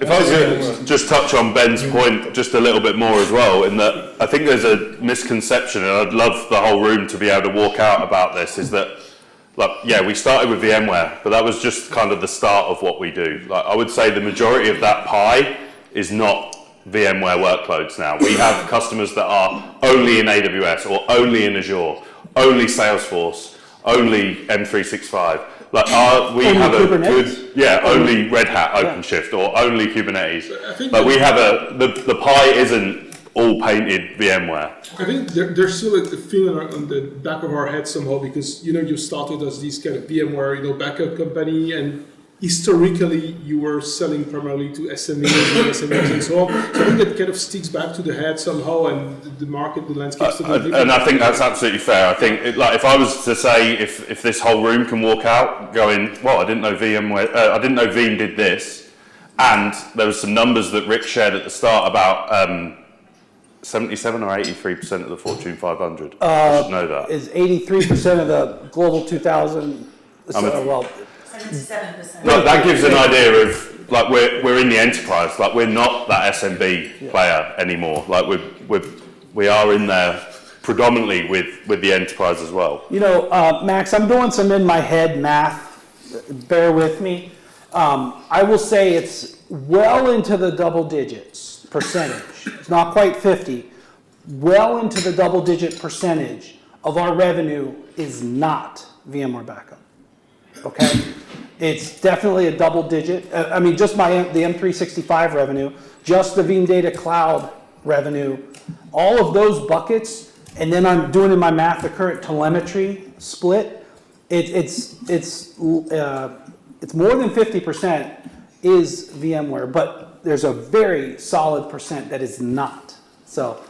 If I was going to just touch on Ben's point just a little bit more as well, in that I think there's a misconception, and I'd love the whole room to be able to walk out about this, is that, like, yeah, we started with VMware, but that was just kind of the start of what we do. Like, I would say the majority of that pie is not VMware workloads now. We have customers that are only in AWS or only in Azure, only Salesforce, only M365. Like we only have Kubernetes? Only Red Hat OpenShift or only Kubernetes. Like we have the pie isn't all painted VMware. I think there's still a feeling on the back of our head somehow, because you started as this kind of VMware backup company, and historically you were selling primarily to SMEs and so on. So I think that kind of sticks back to the head somehow, and the market, the landscape. And I think that's absolutely fair. I think if I was to say if this whole room can walk out going, well, I didn't know VMware, I didn't know Veeam did this, and there was some numbers that Rick shared at the start about 77 or 83% of the Fortune 500. I should know that. Is 83% of the Global 2000. 77%. No, that gives an idea of, like, we're in the enterprise. Like, we're not that SMB player anymore. Like, we are in there predominantly with the enterprise as well. Max, I'm doing some in my head math. Bear with me. I will say it's well into the double digits percentage. It's not quite 50. Well into the double digit percentage of our revenue is not VMware backup. Okay? It's definitely a double digit. I mean, just the M365 revenue, just the Veeam Data Cloud revenue, all of those buckets, and then I'm doing in my math the current telemetry split. It's more than 50% is VMware, but there's a very solid percent that is not. So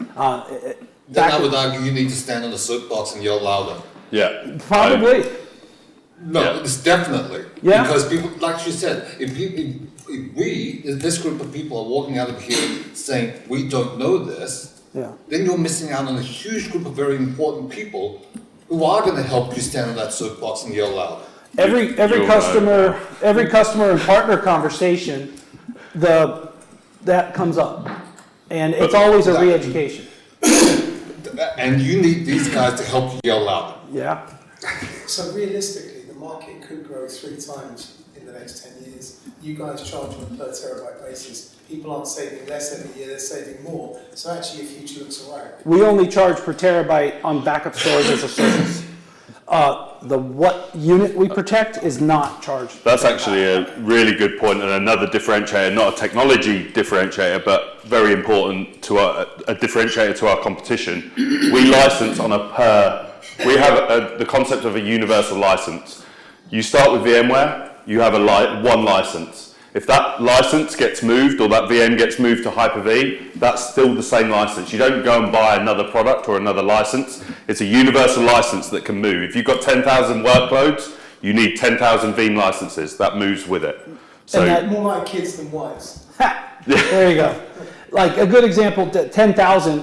then I would argue you need to stand on the soapbox and yell louder. Yeah, probably. No, it's definitely. Yeah. Because people, like you said, if this group of people are walking out of here saying, we don't know this, then you're missing out on a huge group of very important people who are going to help you stand on that soapbox and yell louder. Every customer and partner conversation, that comes up. And it's always a re-education. And you need these guys to help you yell louder. Yeah. So realistically, the market could grow 3 times in the next 10 years. You guys charge on a per terabyte basis. People aren't saving less every year, they're saving more. So actually your future looks all right. We only charge per terabyte on backup storage as a service. What unit we protect is not charged. That's actually a really good point, and another differentiator, not a technology differentiator, but very important to a differentiator to our competition. We license on we have the concept of a universal license. You start with VMware, you have one license. If that license gets moved or that VM gets moved to Hyper-V, that's still the same license. You don't go and buy another product or another license. It's a universal license that can move. If you've got 10,000 workloads, you need 10,000 Veeam licenses. That moves with it. So, and that more like kids than wives. There you go. Like a good example, 10,000,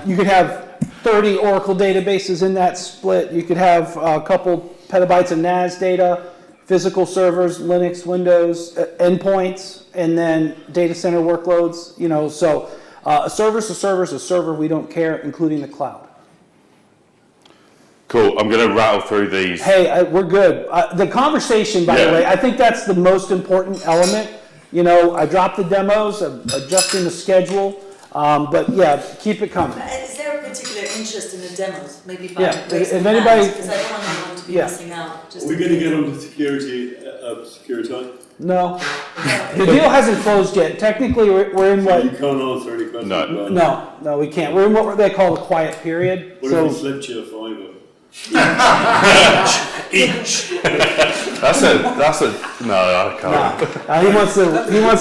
you could have 30 Oracle databases in that split. You could have a couple petabytes of NAS data, physical servers, Linux, Windows, endpoints, and then data center workloads. So A server's a server is a server. We don't care, including the cloud. Cool. I'm going to rattle through these. Hey, we're good. The conversation, by the way, I think that's the most important element. You know, I dropped the demos, I'm adjusting the schedule, but yeah, keep it coming. Is there a particular interest in the demos? Maybe by Yeah, raising if anybody- hands, because I don't want anyone to be missing out. Just Are we going to get on to security? No. The deal hasn't closed yet. Technically, we're in what? You can't answer any questions about it. No, we can't. We're in what they call the quiet period. What if he slipped you a fiver? Each. That's a no, I can't. He wants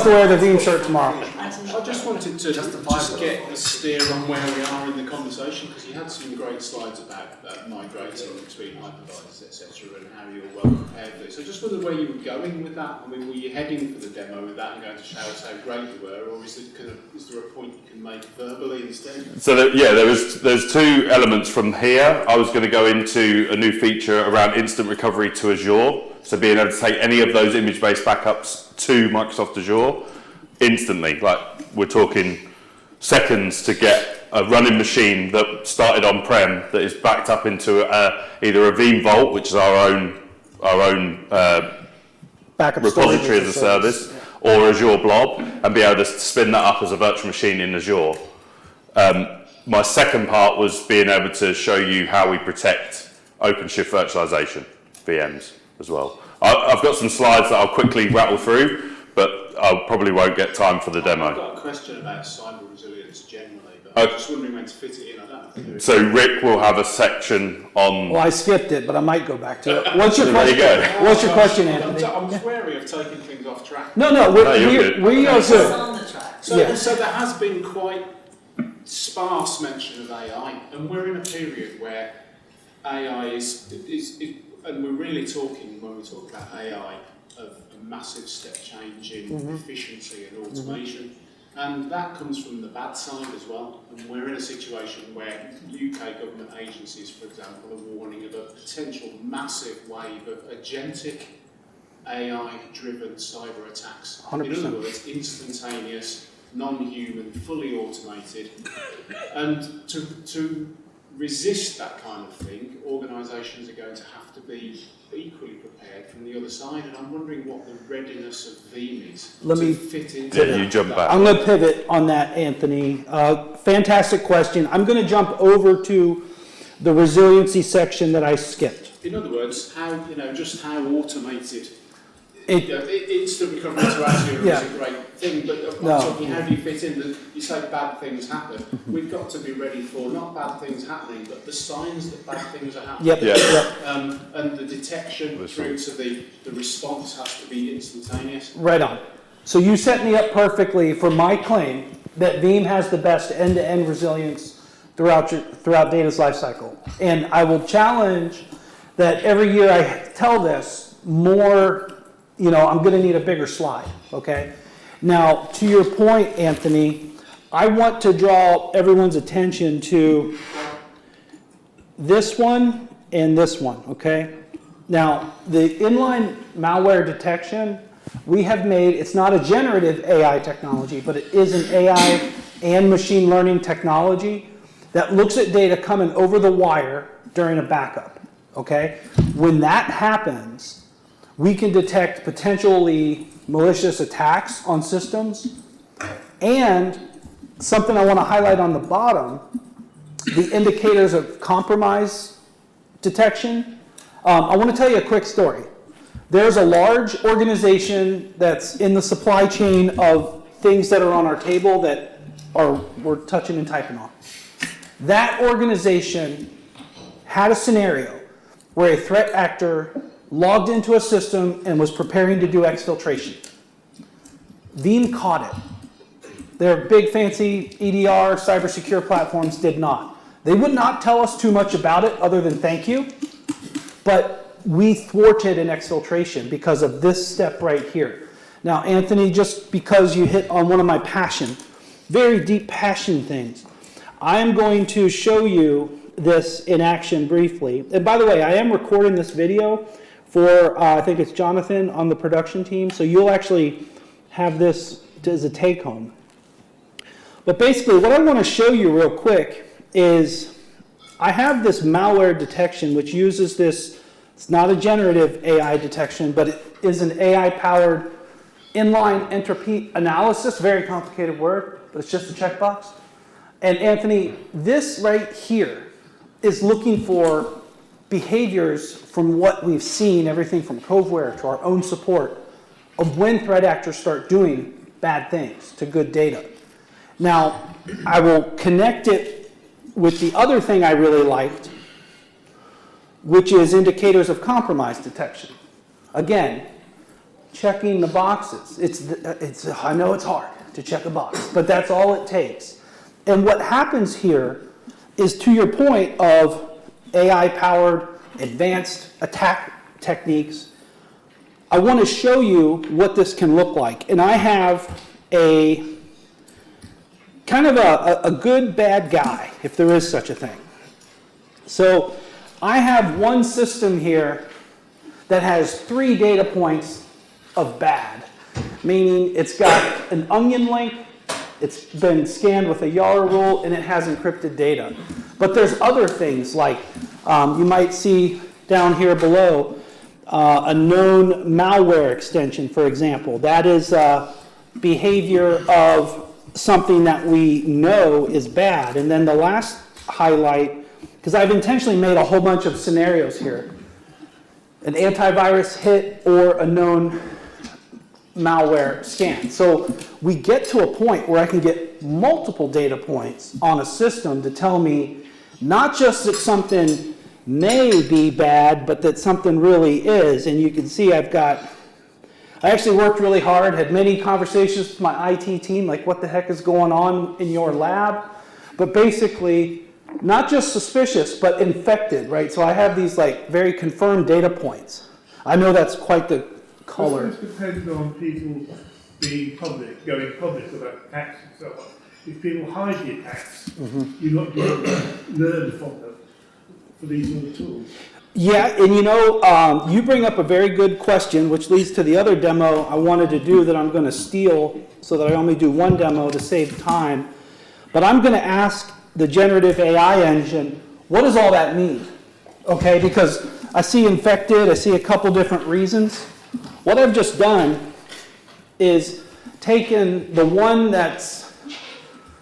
to wear the Veeam shirt tomorrow. I just wanted to just get a steer on where we are in the conversation, because you had some great slides about migrating between hypervisors, etc., and how you're well prepared for this. I just wondered where you were going with that. I mean, were you heading for the demo with that and going to show us how great you were, or is there a point you can make verbally instead? So there's two elements from here. I was going to go into a new feature around instant recovery to Azure. So being able to take any of those image-based backups to Microsoft Azure instantly. Like, we're talking seconds to get a running machine that started on-prem that is backed up into either a Veeam Vault, which is our own backup repository as a service, or Azure Blob, and be able to spin that up as a virtual machine in Azure. My second part was being able to show you how we protect OpenShift virtualization, VMs, as well. I've got some slides that I'll quickly rattle through, but I probably won't get time for the demo. I've got a question about cyber resilience generally, but I'm just wondering when to fit it in. I don't know. So Rick will have a section on... Well, I skipped it, but I might go back to it. What's your question? There you go. What's your question, Anthony? I'm just wary of taking things off track. No, we are good. So Yeah. there has been quite sparse mention of AI, and we're in a period where AI is and we're really talking, when we talk about AI, of a massive step change in efficiency and automation. And that comes from the bad side as well. And we're in a situation where UK government agencies, for example, are warning of a potential massive wave of agentic AI-driven cyber attacks. 100%. In other words, instantaneous, non-human, fully automated. And to resist that kind of thing, organisations are going to have to be equally prepared from the other side, and I'm wondering what the readiness of Veeam is to fit into that. You jump back. I'm going to pivot on that, Anthony. Fantastic question. I'm going to jump over to the resiliency section that I skipped. In other words, how automated instant recovery to Azure is a great thing, but I'm talking how do you fit in you say bad things happen. We've got to be ready for not bad things happening, but the signs that bad things are happening. And the detection through to the response has to be instantaneous. Right on. So you set me up perfectly for my claim that Veeam has the best end-to-end resilience throughout data's lifecycle. And I will challenge that every year I tell this more. I'm going to need a bigger slide, okay? Now, to your point, Anthony, I want to draw everyone's attention to this one and this one, okay? Now, the inline malware detection, we have made, it's not a generative AI technology, but it is an AI and machine learning technology that looks at data coming over the wire during a backup, okay? When that happens, we can detect potentially malicious attacks on systems. And something I want to highlight on the bottom, the indicators of compromise detection. I want to tell you a quick story. There's a large organization that's in the supply chain of things that are on our table that we're touching and typing on. That organization had a scenario where a threat actor logged into a system and was preparing to do exfiltration. Veeam caught it. Their big fancy EDR cyber secure platforms did not. They would not tell us too much about it other than thank you, but we thwarted an exfiltration because of this step right here. Now, Anthony, just because you hit on one of my very deep passion things, I am going to show you this in action briefly. And by the way, I am recording this video for, I think it's Jonathan on the production team, so you'll actually have this as a take-home. But basically, what I want to show you real quick is I have this malware detection, which uses this, it's not a generative AI detection, but it is an AI-powered inline entropy analysis, very complicated word, but it's just a checkbox. And Anthony, this right here is looking for behaviors from what we've seen, everything from Coveware to our own support, of when threat actors start doing bad things to good data. Now, I will connect it with the other thing I really liked, which is indicators of compromise detection. Again, checking the boxes. I know it's hard to check a box, but that's all it takes. And what happens here is, to your point of AI-powered advanced attack techniques, I want to show you what this can look like. And I have a kind of a good, bad guy, if there is such a thing. So I have one system here that has 3 data points of bad, meaning it's got an onion link, it's been scanned with a Yara rule, and it has encrypted data. But there's other things like you might see down here below a known malware extension, for example. That is behavior of something that we know is bad. And then the last highlight, because I've intentionally made a whole bunch of scenarios here, an antivirus hit or a known malware scan. So we get to a point where I can get multiple data points on a system to tell me not just that something may be bad, but that something really is. And you can see I actually worked really hard, had many conversations with my IT team, like what the heck is going on in your lab? But basically, not just suspicious, but infected, right? So I have these like very confirmed data points. I know that's quite the color. This depends on people being public, going public about attacks and so on. If people hide the attacks, you're not going to learn from them for these other tools. Yeah, and you know, you bring up a very good question, which leads to the other demo I wanted to do that I'm going to steal so that I only do one demo to save time. But I'm going to ask the generative AI engine, what does all that mean? Okay, because I see infected, I see a couple different reasons. What I've just done is taken the one that's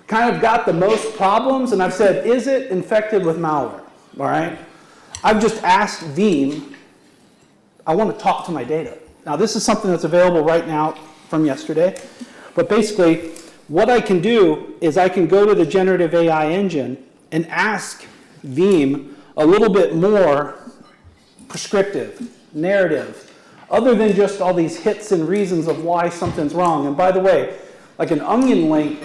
kind of got the most problems, and I've said, is it infected with malware? All right? I've just asked Veeam, I want to talk to my data. Now, this is something that's available right now from yesterday, but basically, what I can do is I can go to the generative AI engine and ask Veeam a little bit more prescriptive, narrative, other than just all these hits and reasons of why something's wrong. And by the way, like an onion link,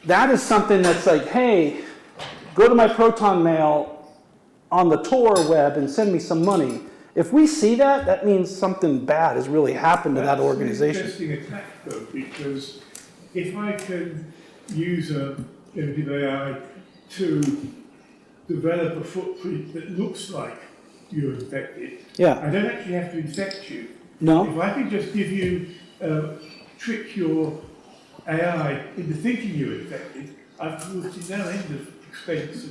that is something that's like, hey, go to my Proton Mail on the Tor web and send me some money. If we see that, that means something bad has really happened to that organization. That's an interesting attack, though, because if I can use a generative AI to develop a footprint that looks like you're infected, I don't actually have to infect you. No. If I can just give you, trick your AI into thinking you're infected, I've caused you no end of expense.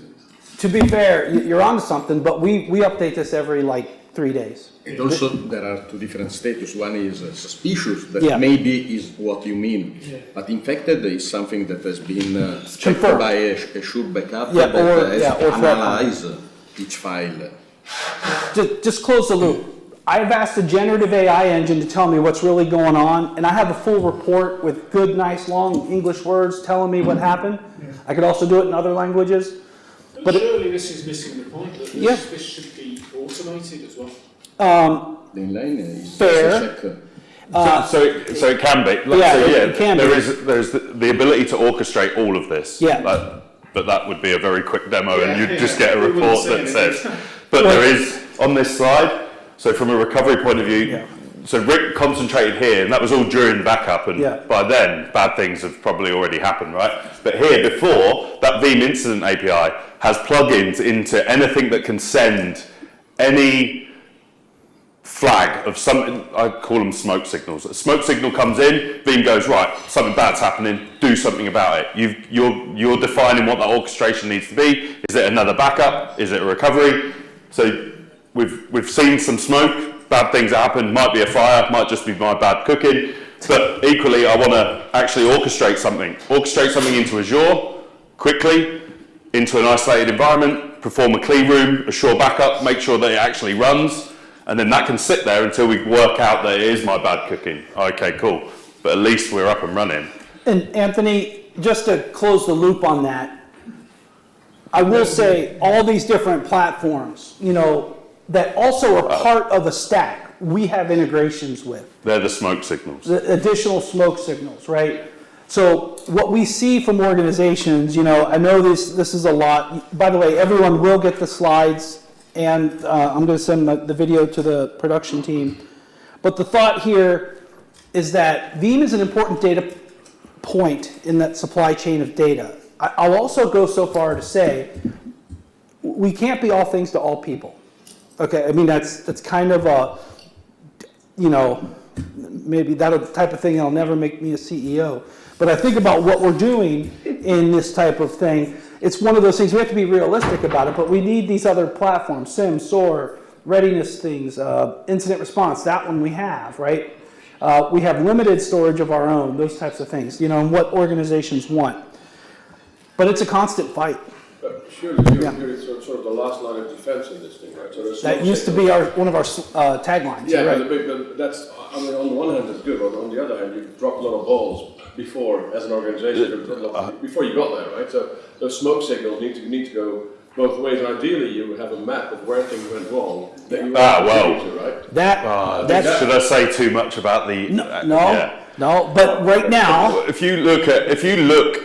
To be fair, you're onto something, but we update this every like 3 days. And also, there are 2 different status. One is suspicious, that maybe is what you mean. Yeah. But infected is something that has been checked by a sure backup that has analyzed each file. Just close the loop. I've asked the generative AI engine to tell me what's really going on, and I have a full report with good, nice, long English words telling me what happened. Yeah. I could also do it in other languages. But surely this is missing the point that this should be automated as well. The inline is fair. So it can be. It can be. There's the ability to orchestrate all of this. Yeah. But that would be a very quick demo, and you'd just get a report that says. But there is on this slide. So from a recovery point of view, so Rick concentrated here, and that was all during backup, and by then bad things have probably already happened, right? But here, before, that Veeam Incident API has plugins into anything that can send any flag of something, I call them smoke signals. A smoke signal comes in, Veeam goes, right, something bad's happening, do something about it. You're defining what that orchestration needs to be. Is it another backup? Is it a recovery? So we've seen some smoke, bad things happen, might be a fire, might just be my bad cooking, but equally I want to actually orchestrate something into Azure quickly, into an isolated environment, perform a clean room, assure backup, make sure that it actually runs, and then that can sit there until we work out that it is my bad cooking. Okay, cool, but at least we're up and running. And Anthony, just to close the loop on that, I will say all these different platforms, that also are part of a stack, we have integrations with. They're the smoke signals. The additional smoke signals, right? So what we see from organizations, I know this is a lot. By the way, everyone will get the slides, and I'm going to send the video to the production team. But the thought here is that Veeam is an important data point in that supply chain of data. I'll also go so far to say we can't be all things to all people. Okay, I mean that's kind of a, maybe that type of thing that'll never make me a CEO. But I think about what we're doing in this type of thing. It's one of those things, we have to be realistic about it, but we need these other platforms, SIM, SOAR, readiness things, incident response, that one we have, right? We have limited storage of our own, those types of things, and what organizations want. But it's a constant fight. But surely you're sort of the last line of defense in this thing, right? So that used to be one of our taglines. Yeah, right? but that's, on the one hand it's good, but on the other hand you've dropped a lot of balls before as an organization, before you got there, right? So those smoke signals need to go both ways, and ideally you have a map of where things went wrong that you right? That's should I say too much about the? No. But right now, if you look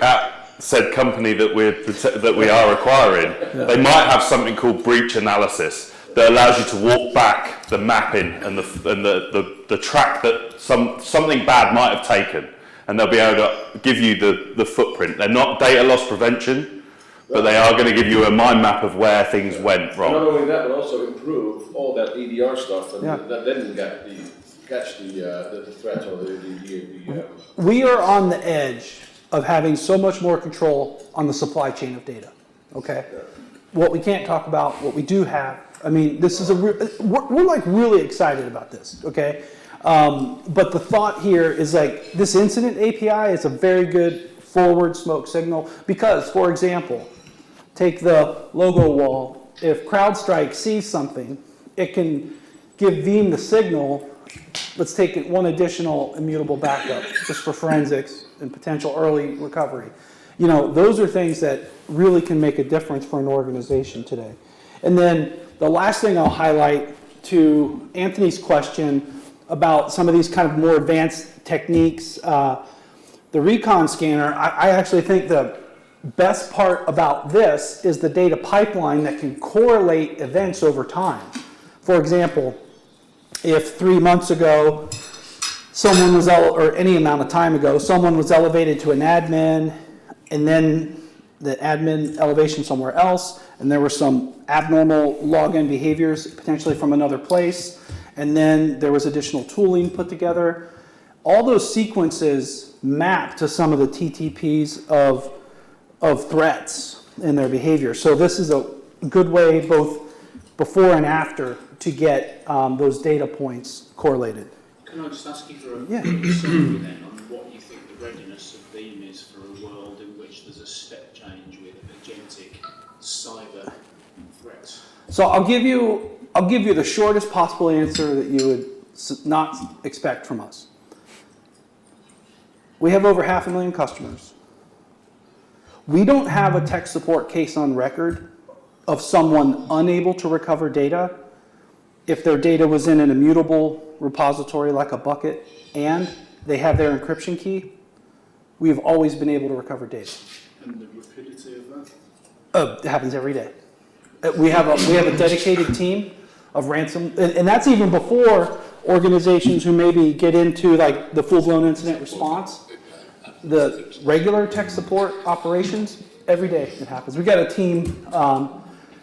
at said company that we are acquiring, they might have something called breach analysis that allows you to walk back the mapping and the track that something bad might have taken, and they'll be able to give you the footprint. They're not data loss prevention, but they are going to give you a mind map of where things went wrong. Not only that, but also improve all that EDR stuff, and that didn't catch the threat or the we are on the edge of having so much more control on the supply chain of data, okay? What we can't talk about, what we do have, I mean, this is we're like really excited about this, okay? But the thought here is like, this incident API is a very good forward smoke signal because, for example, take the logo wall. If CrowdStrike sees something, it can give Veeam the signal, let's take it one additional immutable backup just for forensics and potential early recovery. Those are things that really can make a difference for an organization today. And then the last thing I'll highlight to Anthony's question about some of these kind of more advanced techniques, the recon scanner, I actually think the best part about this is the data pipeline that can correlate events over time. For example, if 3 months ago, someone was, or any amount of time ago, someone was elevated to an admin, and then the admin elevation somewhere else, and there were some abnormal login behaviors potentially from another place, and then there was additional tooling put together. All those sequences map to some of the TTPs of threats and their behavior. So this is a good way, both before and after, to get those data points correlated. Can I just ask you for a summary then on what you think the readiness of Veeam is for a world in which there's a step change with agentic cyber threats? So I'll give you the shortest possible answer that you would not expect from us. We have over 500,000 customers. We don't have a tech support case on record of someone unable to recover data if their data was in an immutable repository like a bucket and they have their encryption key. We've always been able to recover data. And the rapidity of that? It happens every day. We have a dedicated team of ransom, and that's even before organizations who maybe get into like the full-blown incident response. The regular tech support operations, every day it happens. We've got a team,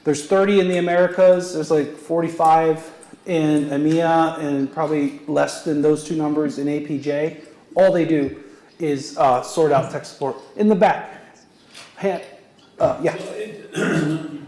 there's 30 in the Americas, there's like 45 in EMEA and probably less than those two numbers in APJ. All they do is sort out tech support. In the back. Yeah.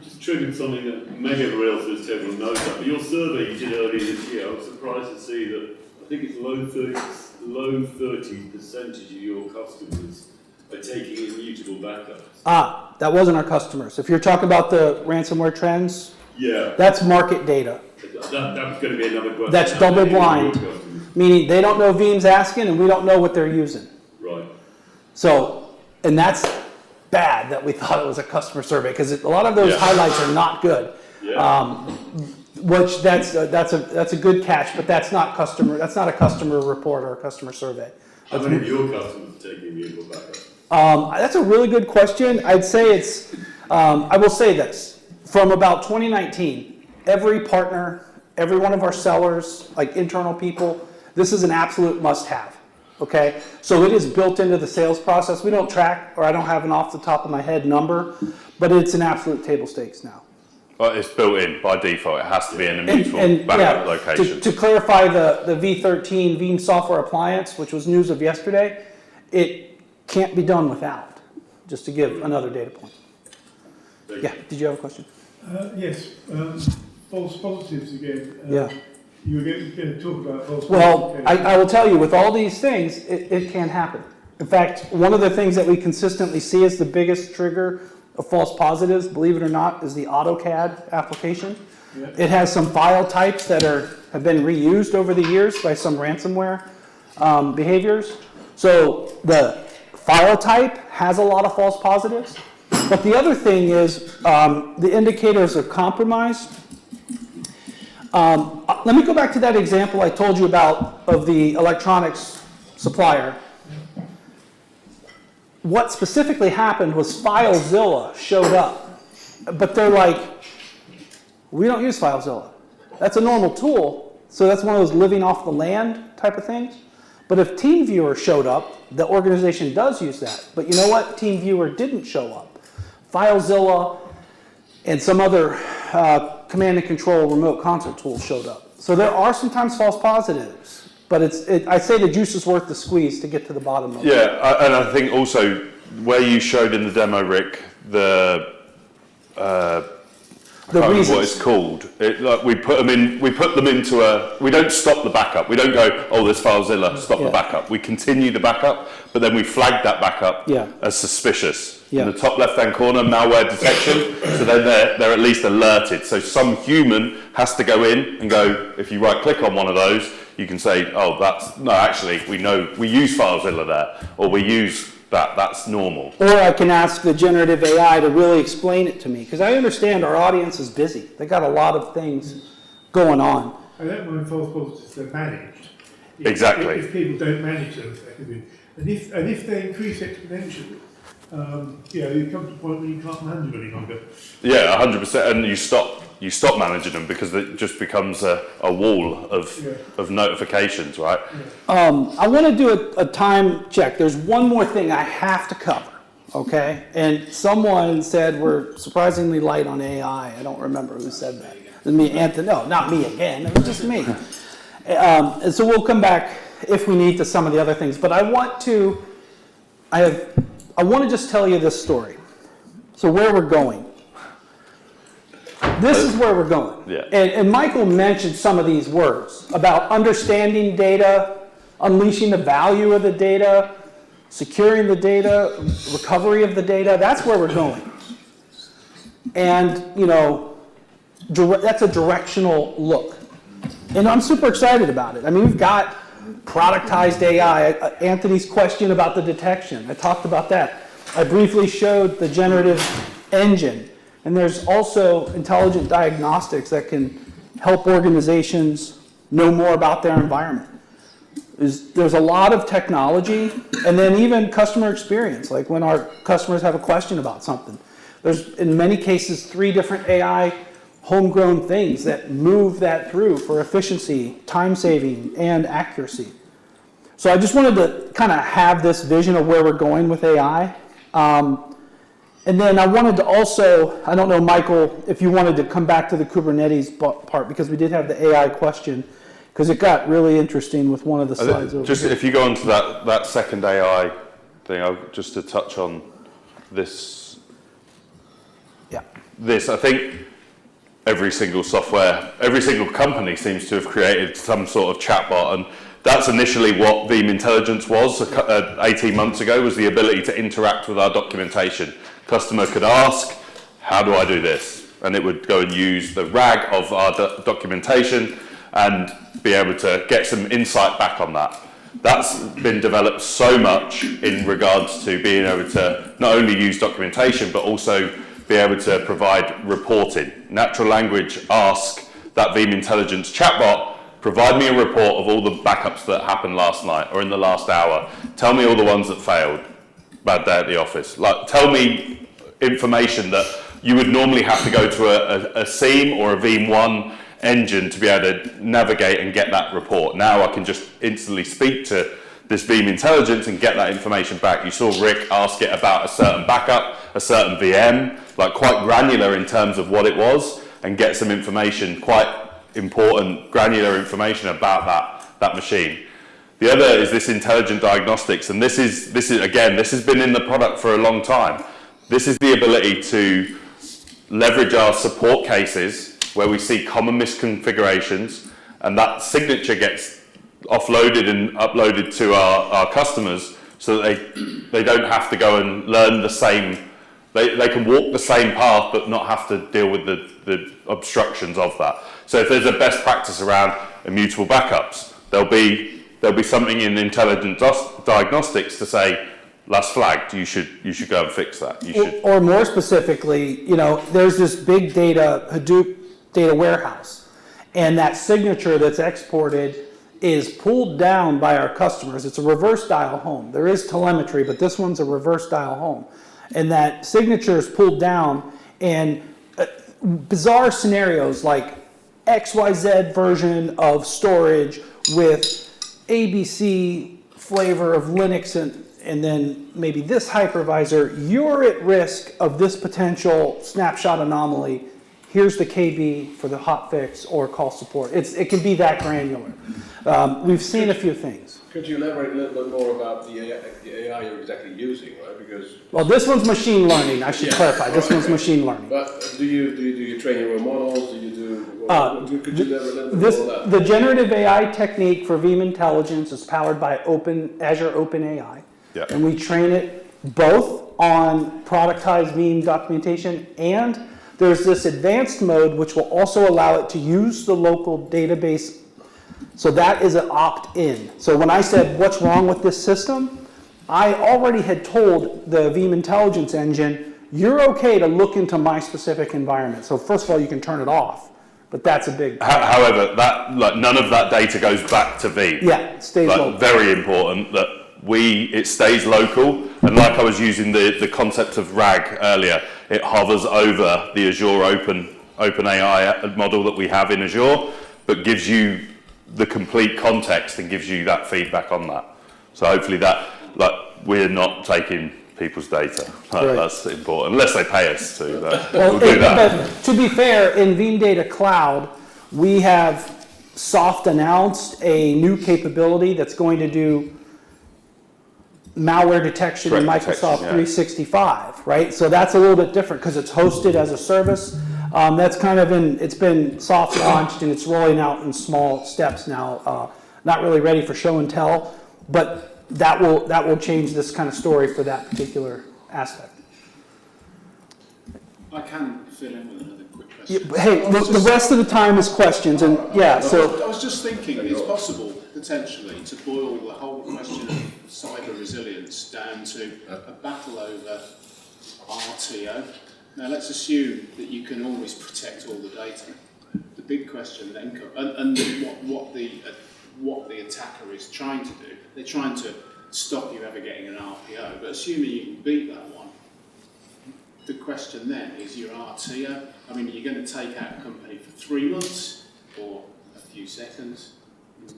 Just triggered something that maybe everyone else at this table knows that, but your survey you did earlier this year, I was surprised to see that I think it's low 30% of your customers are taking immutable backups. That wasn't our customers. If you're talking about the ransomware trends, that's market data. That was going to be another question. That's double blind, meaning they don't know Veeam's asking and we don't know what they're using. Right. So, and that's bad that we thought it was a customer survey because a lot of those highlights are not good. Which that's a good catch, but that's not customer. That's not a customer report or a customer survey. How many of your customers are taking immutable backups? That's a really good question. I'd say it's. I will say this: from about 2019, every partner, every one of our sellers, like internal people, this is an absolute must-have. Okay, so it is built into the sales process. We don't track, or I don't have an off the top of my head number, but it's an absolute table stakes now. Well, it's built in by default. It has to be in a mutual backup location. To clarify the V13 Veeam software appliance, which was news of yesterday, it can't be done without. Just to give another data point. Yeah, did you have a question? Yes, false positives again. You were going to talk about false positives. Well, I will tell you, with all these things, it can happen. In fact, one of the things that we consistently see as the biggest trigger of false positives, believe it or not, is the AutoCAD application. It has some file types that have been reused over the years by some ransomware behaviors. So the file type has a lot of false positives. But the other thing is the indicators of compromise. Let me go back to that example I told you about of the electronics supplier. What specifically happened was FileZilla showed up, but they're like, we don't use FileZilla. That's a normal tool, so that's one of those living off the land type of things. But if TeamViewer showed up, the organization does use that. But you know what? TeamViewer didn't show up. FileZilla and some other command and control remote console tools showed up. So there are sometimes false positives. But I say the juice is worth the squeeze to get to the bottom of it. Yeah, and I think also where you showed in the demo, Rick, I can't remember what it's called. We put them into a. We don't stop the backup. We don't go, oh, there's FileZilla, stop the backup. We continue the backup, but then we flag that backup as suspicious. In the top left-hand corner, malware detection. So then they're at least alerted. So some human has to go in and go. If you right-click on one of those, you can say, oh, actually, we know we use FileZilla there, or we use that. That's normal. Or I can ask the generative AI to really explain it to me, because I understand our audience is busy. They got a lot of things going on. I don't mind false positives, they're managed. Exactly. If people don't manage them effectively. And if they increase exponentially, you come to a point where you can't manage them any longer. Yeah, 100%, and you stop managing them because it just becomes a wall of notifications, right? I want to do a time check. There's one more thing I have to cover, okay? And someone said we're surprisingly light on AI. I don't remember who said that. It was me, Anthony. No, not me again. It was just me. And so we'll come back if we need to some of the other things. But I want to just tell you this story. So where we're going. This is where we're going. Yeah. And Michael mentioned some of these words about understanding data, unleashing the value of the data, securing the data, recovery of the data. That's where we're going. And, that's a directional look. And I'm super excited about it. I mean, we've got productized AI. Anthony's question about the detection, I talked about that. I briefly showed the generative engine. And there's also intelligent diagnostics that can help organizations know more about their environment. There's a lot of technology, and then even customer experience, like when our customers have a question about something. There's, in many cases, 3 different AI homegrown things that move that through for efficiency, time saving, and accuracy. So I just wanted to kind of have this vision of where we're going with AI. And then I wanted to also, I don't know, Michael, if you wanted to come back to the Kubernetes part, because we did have the AI question, because it got really interesting with one of the slides over just here. if you go on to that second AI thing, just to touch on this. Yeah. This, I think every single company seems to have created some sort of chatbot, and that's initially what Veeam Intelligence was 18 months ago, was the ability to interact with our documentation. Customer could ask, how do I do this? And it would go and use the RAG of our documentation and be able to get some insight back on that. That's been developed so much in regards to being able to not only use documentation, but also be able to provide reporting. Natural language ask that Veeam Intelligence chatbot, provide me a report of all the backups that happened last night or in the last hour. Tell me all the ones that failed. Bad day at the office. Like, tell me information that you would normally have to go to a Seam or a Veeam 1 engine to be able to navigate and get that report. Now I can just instantly speak to this Veeam Intelligence and get that information back. You saw Rick ask it about a certain backup, a certain VM, like quite granular in terms of what it was, and get some information, quite important granular information about that machine. The other is this intelligent diagnostics, and this is again, this has been in the product for a long time. This is the ability to leverage our support cases where we see common misconfigurations, and that signature gets offloaded and uploaded to our customers, so that they don't have to go and learn the same, they can walk the same path but not have to deal with the obstructions of that. So if there's a best practice around immutable backups, there'll be something in intelligent diagnostics to say, last flagged, you should go and fix that. Or more specifically, there's this big data, Hadoop data warehouse, and that signature that's exported is pulled down by our customers. It's a reverse dial home. There is telemetry, but this one's a reverse dial home. And that signature is pulled down, and bizarre scenarios like XYZ version of storage with ABC flavor of Linux and then maybe this hypervisor, you're at risk of this potential snapshot anomaly. Here's the KB for the hotfix or call support. It can be that granular. We've seen a few things. Could you elaborate a little bit more about the AI you're exactly using, right? Because this one's machine learning. I should clarify. This one's machine learning. But do you train your own models? Do you do? Could you elaborate a little bit more on that? The generative AI technique for Veeam Intelligence is powered by Azure OpenAI, and we train it both on productized Veeam documentation, and there's this advanced mode which will also allow it to use the local database. So that is an opt-in. So when I said, what's wrong with this system? I already had told the Veeam Intelligence engine, you're okay to look into my specific environment. So first of all, you can turn it off, but that's a big problem. However, none of that data goes back to Veeam. Yeah, it stays local. Very important that it stays local, and like I was using the concept of RAG earlier, it hovers over the Azure OpenAI model that we have in Azure, but gives you the complete context and gives you that feedback on that. So hopefully we're not taking people's data. That's important, unless they pay us to. We'll do that. But to be fair, in Veeam Data Cloud, we have soft announced a new capability that's going to do malware detection in Microsoft 365, right? So that's a little bit different because it's hosted as a service. That's kind of it's been soft launched and it's rolling out in small steps now. Not really ready for show and tell, but that will change this kind of story for that particular aspect. I can fill in with another quick question. Hey, the rest of the time is questions, and so I was just thinking, it's possible potentially to boil the whole question of cyber resilience down to a battle over RTO. Now let's assume that you can always protect all the data. The big question then comes, and what the attacker is trying to do, they're trying to stop you ever getting an RPO, but assuming you can beat that one, the question then is your RTO. I mean, are you going to take out a company for 3 months or a few seconds?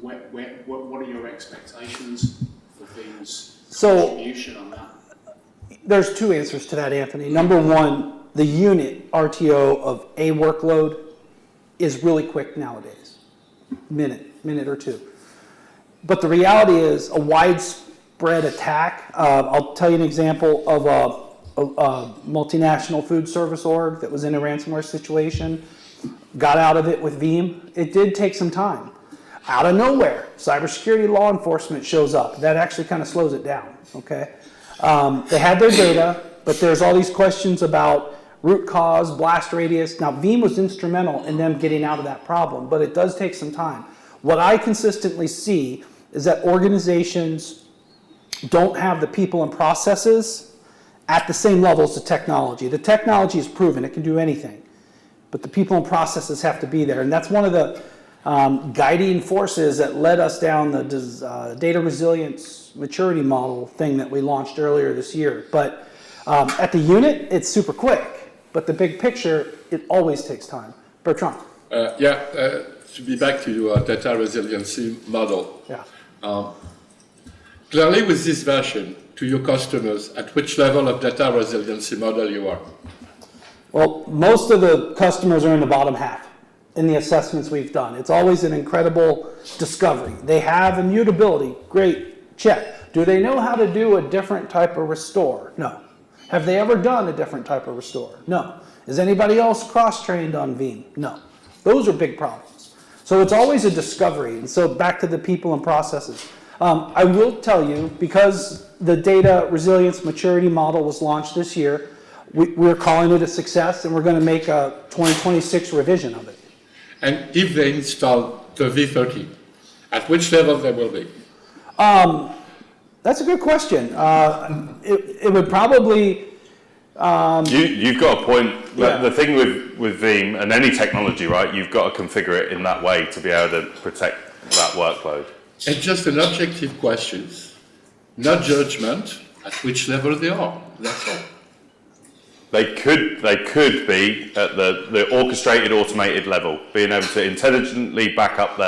What are your expectations for Veeam's contribution on that? There's two answers to that, Anthony. Number one, the unit RTO of a workload is really quick nowadays. Minute or two. But the reality is a widespread attack. I'll tell you an example of a multinational food service org that was in a ransomware situation, got out of it with Veeam. It did take some time. Out of nowhere, cybersecurity law enforcement shows up. That actually kind of slows it down, okay? They had their data, but there's all these questions about root cause, blast radius. Now, Veeam was instrumental in them getting out of that problem, but it does take some time. What I consistently see is that organizations don't have the people and processes at the same level as the technology. The technology is proven, it can do anything, but the people and processes have to be there. And that's one of the guiding forces that led us down the data resilience maturity model thing that we launched earlier this year. But at the unit, it's super quick, but the big picture, it always takes time. Bertrand. To be back to your data resiliency model. Yeah. Clearly with this version, to your customers, at which level of data resiliency model you are? Well, most of the customers are in the bottom half in the assessments we've done. It's always an incredible discovery. They have immutability, great, check. Do they know how to do a different type of restore? No. Have they ever done a different type of restore? No. Is anybody else cross-trained on Veeam? No. Those are big problems. So it's always a discovery. And so back to the people and processes. I will tell you, because the data resilience maturity model was launched this year, we're calling it a success, and we're going to make a 2026 revision of it. And if they install the V30, at which level they will be? That's a good question. It would probably... You've got a point. Yeah. The thing with Veeam and any technology, right, you've got to configure it in that way to be able to protect that workload. It's just an objective question, not judgment at which level they are. That's all. They could be at the orchestrated, automated level, being able to intelligently back up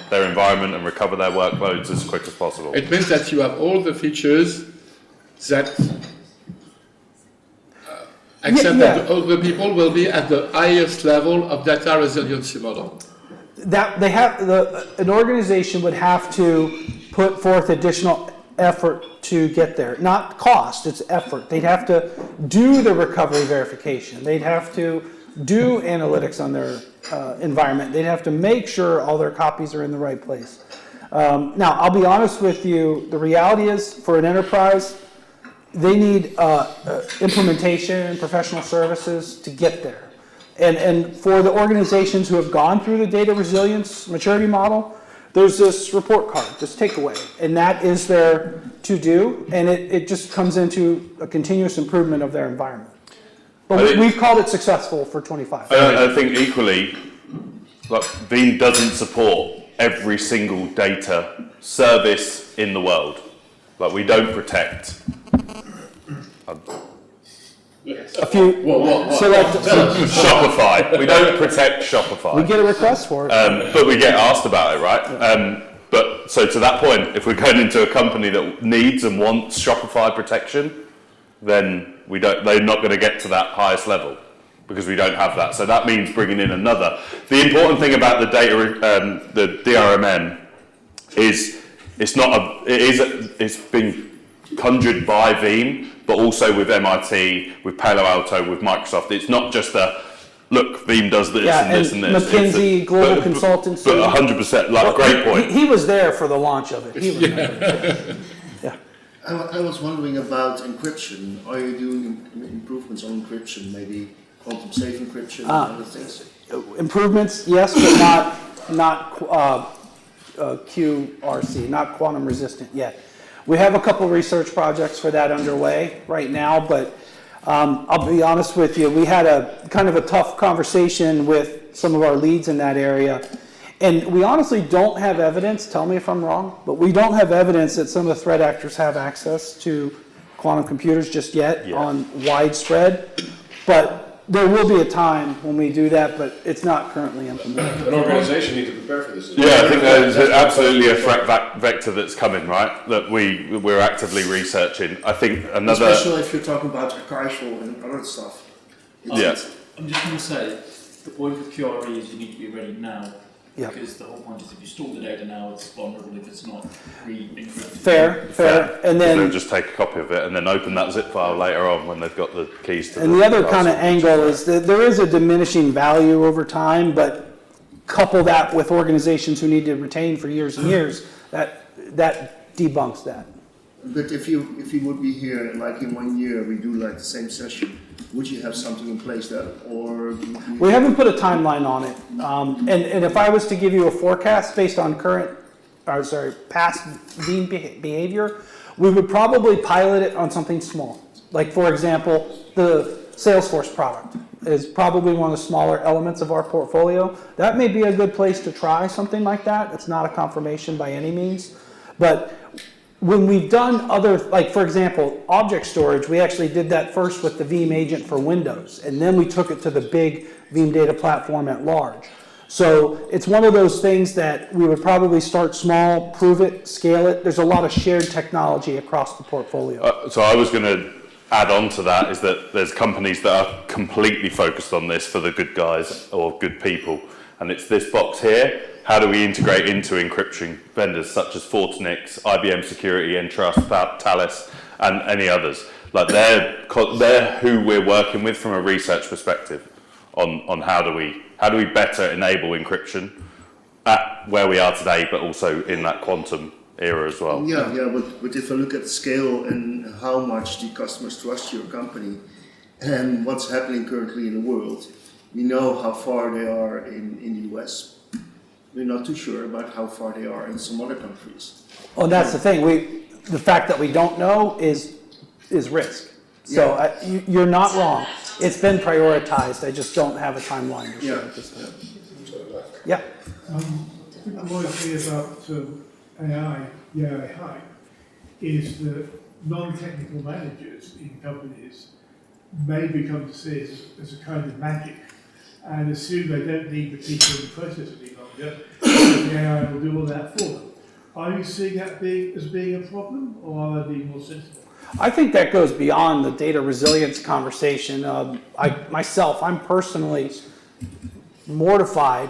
their environment and recover their workloads as quick as possible. It means that you have all the features that except that all the people will be at the highest level of data resiliency model. That they have an organization would have to put forth additional effort to get there. Not cost, it's effort. They'd have to do the recovery verification. They'd have to do analytics on their environment. They'd have to make sure all their copies are in the right place. Now, I'll be honest with you, the reality is for an enterprise, they need implementation, professional services to get there. And for the organizations who have gone through the data resilience maturity model, there's this report card, this takeaway, and that is their to-do, and it just comes into a continuous improvement of their environment. But we've called it successful for 25. I think equally, like, Veeam doesn't support every single data service in the world. Like, we don't protect. A few select Shopify. We don't protect Shopify. We get a request for it, but we get asked about it, right? But so to that point, if we're going into a company that needs and wants Shopify protection, then they're not going to get to that highest level because we don't have that. So that means bringing in another. The important thing about the data, the DRMM, is it's been conjured by Veeam, but also with MIT, with Palo Alto, with Microsoft. It's not just look, Veeam does this and this and this. McKinsey, global consultancy. But 100%, like, great point. He was there for the launch of it. He was there. Yeah. I was wondering about encryption. Are you doing improvements on encryption, maybe quantum safe encryption and other things? Improvements, yes, but not QRC, not quantum resistant yet. We have a couple research projects for that underway right now, but I'll be honest with you, we had a kind of a tough conversation with some of our leads in that area, and we honestly don't have evidence, tell me if I'm wrong, but we don't have evidence that some of the threat actors have access to quantum computers just yet on widespread, but there will be a time when we do that, but it's not currently implemented. An organization needs to prepare for this as well. Yeah, I think there's absolutely a threat vector that's coming, right? That we're actively researching. I think another... Especially if you're talking about archival and other stuff. Yeah. I'm just going to say, the point of QRE is you need to be ready now. Yeah. Because the whole point is if you store the data now, it's vulnerable if it's not re-encrypted. Fair. And then they'll just take a copy of it and then open that zip file later on when they've got the keys to. And the other kind of angle is that there is a diminishing value over time, but couple that with organizations who need to retain for years and years, that debunks that. But if you would be here and like in 1 year we do like the same session, would you have something in place then, or? We haven't put a timeline on it, and if I was to give you a forecast based on past Veeam behavior, we would probably pilot it on something small. Like for example, the Salesforce product is probably one of the smaller elements of our portfolio. That may be a good place to try something like that. It's not a confirmation by any means, but when we've done other, like for example, object storage, we actually did that first with the Veeam agent for Windows, and then we took it to the big Veeam data platform at large. So it's one of those things that we would probably start small, prove it, scale it. There's a lot of shared technology across the portfolio. So I was going to add on to that is that there's companies that are completely focused on this for the good guys or good people, and it's this box here. How do we integrate into encryption vendors such as Fortinix, IBM Security, Entrust, Thales, and any others? Like they're who we're working with from a research perspective on how do we better enable encryption at where we are today, but also in that quantum era as well. Yeah, but if I look at the scale and how much the customers trust your company and what's happening currently in the world, we know how far they are in the US. We're not too sure about how far they are in some other countries. Well, that's the thing. The fact that we don't know is risk. So you're not wrong. It's been prioritized. I just don't have a timeline to share at this time. Yeah. I think what I say about AI, the AI hype, is that non-technical managers in companies may become to see it as a kind of magic and assume they don't need the people in the process any longer, the AI will do all that for them. Are you seeing that as being a problem, or are they being more sensible? I think that goes beyond the data resilience conversation. I'm personally mortified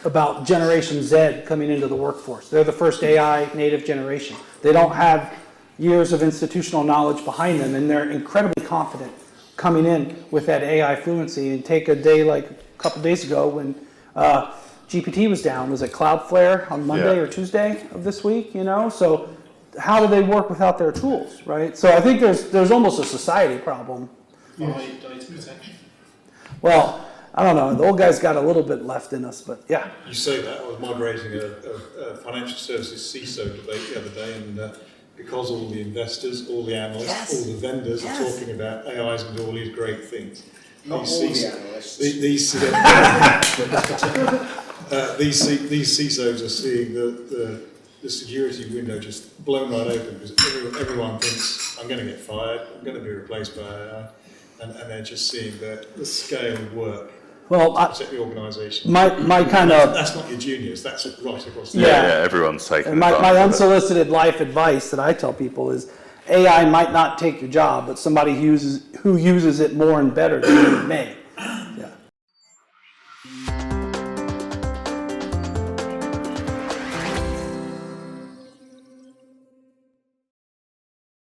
about Generation Z coming into the workforce. They're the first AI native generation. They don't have years of institutional knowledge behind them, and they're incredibly confident coming in with that AI fluency. And take a day like a couple days ago when GPT was down. Was it Cloudflare on Monday or Tuesday of this week? So how do they work without their tools, right? So I think there's almost a society problem. Data protection. Well, I don't know. The old guy's got a little bit left in us, but yeah. You say that. I was moderating a financial services CISO debate the other day, and because all the investors, all the analysts, all the vendors are talking about AIs and all these great things. Not these all the analysts. These CISOs are seeing the security window just blown right open because everyone thinks I'm going to get fired, I'm going to be replaced by AI, and they're just seeing the scale of work. Well, the organisation. My kind of that's not your juniors. That's right across the everyone's taking. And my unsolicited life advice that I tell people is, AI might not take your job, but somebody who uses it more and better than you may. Yeah.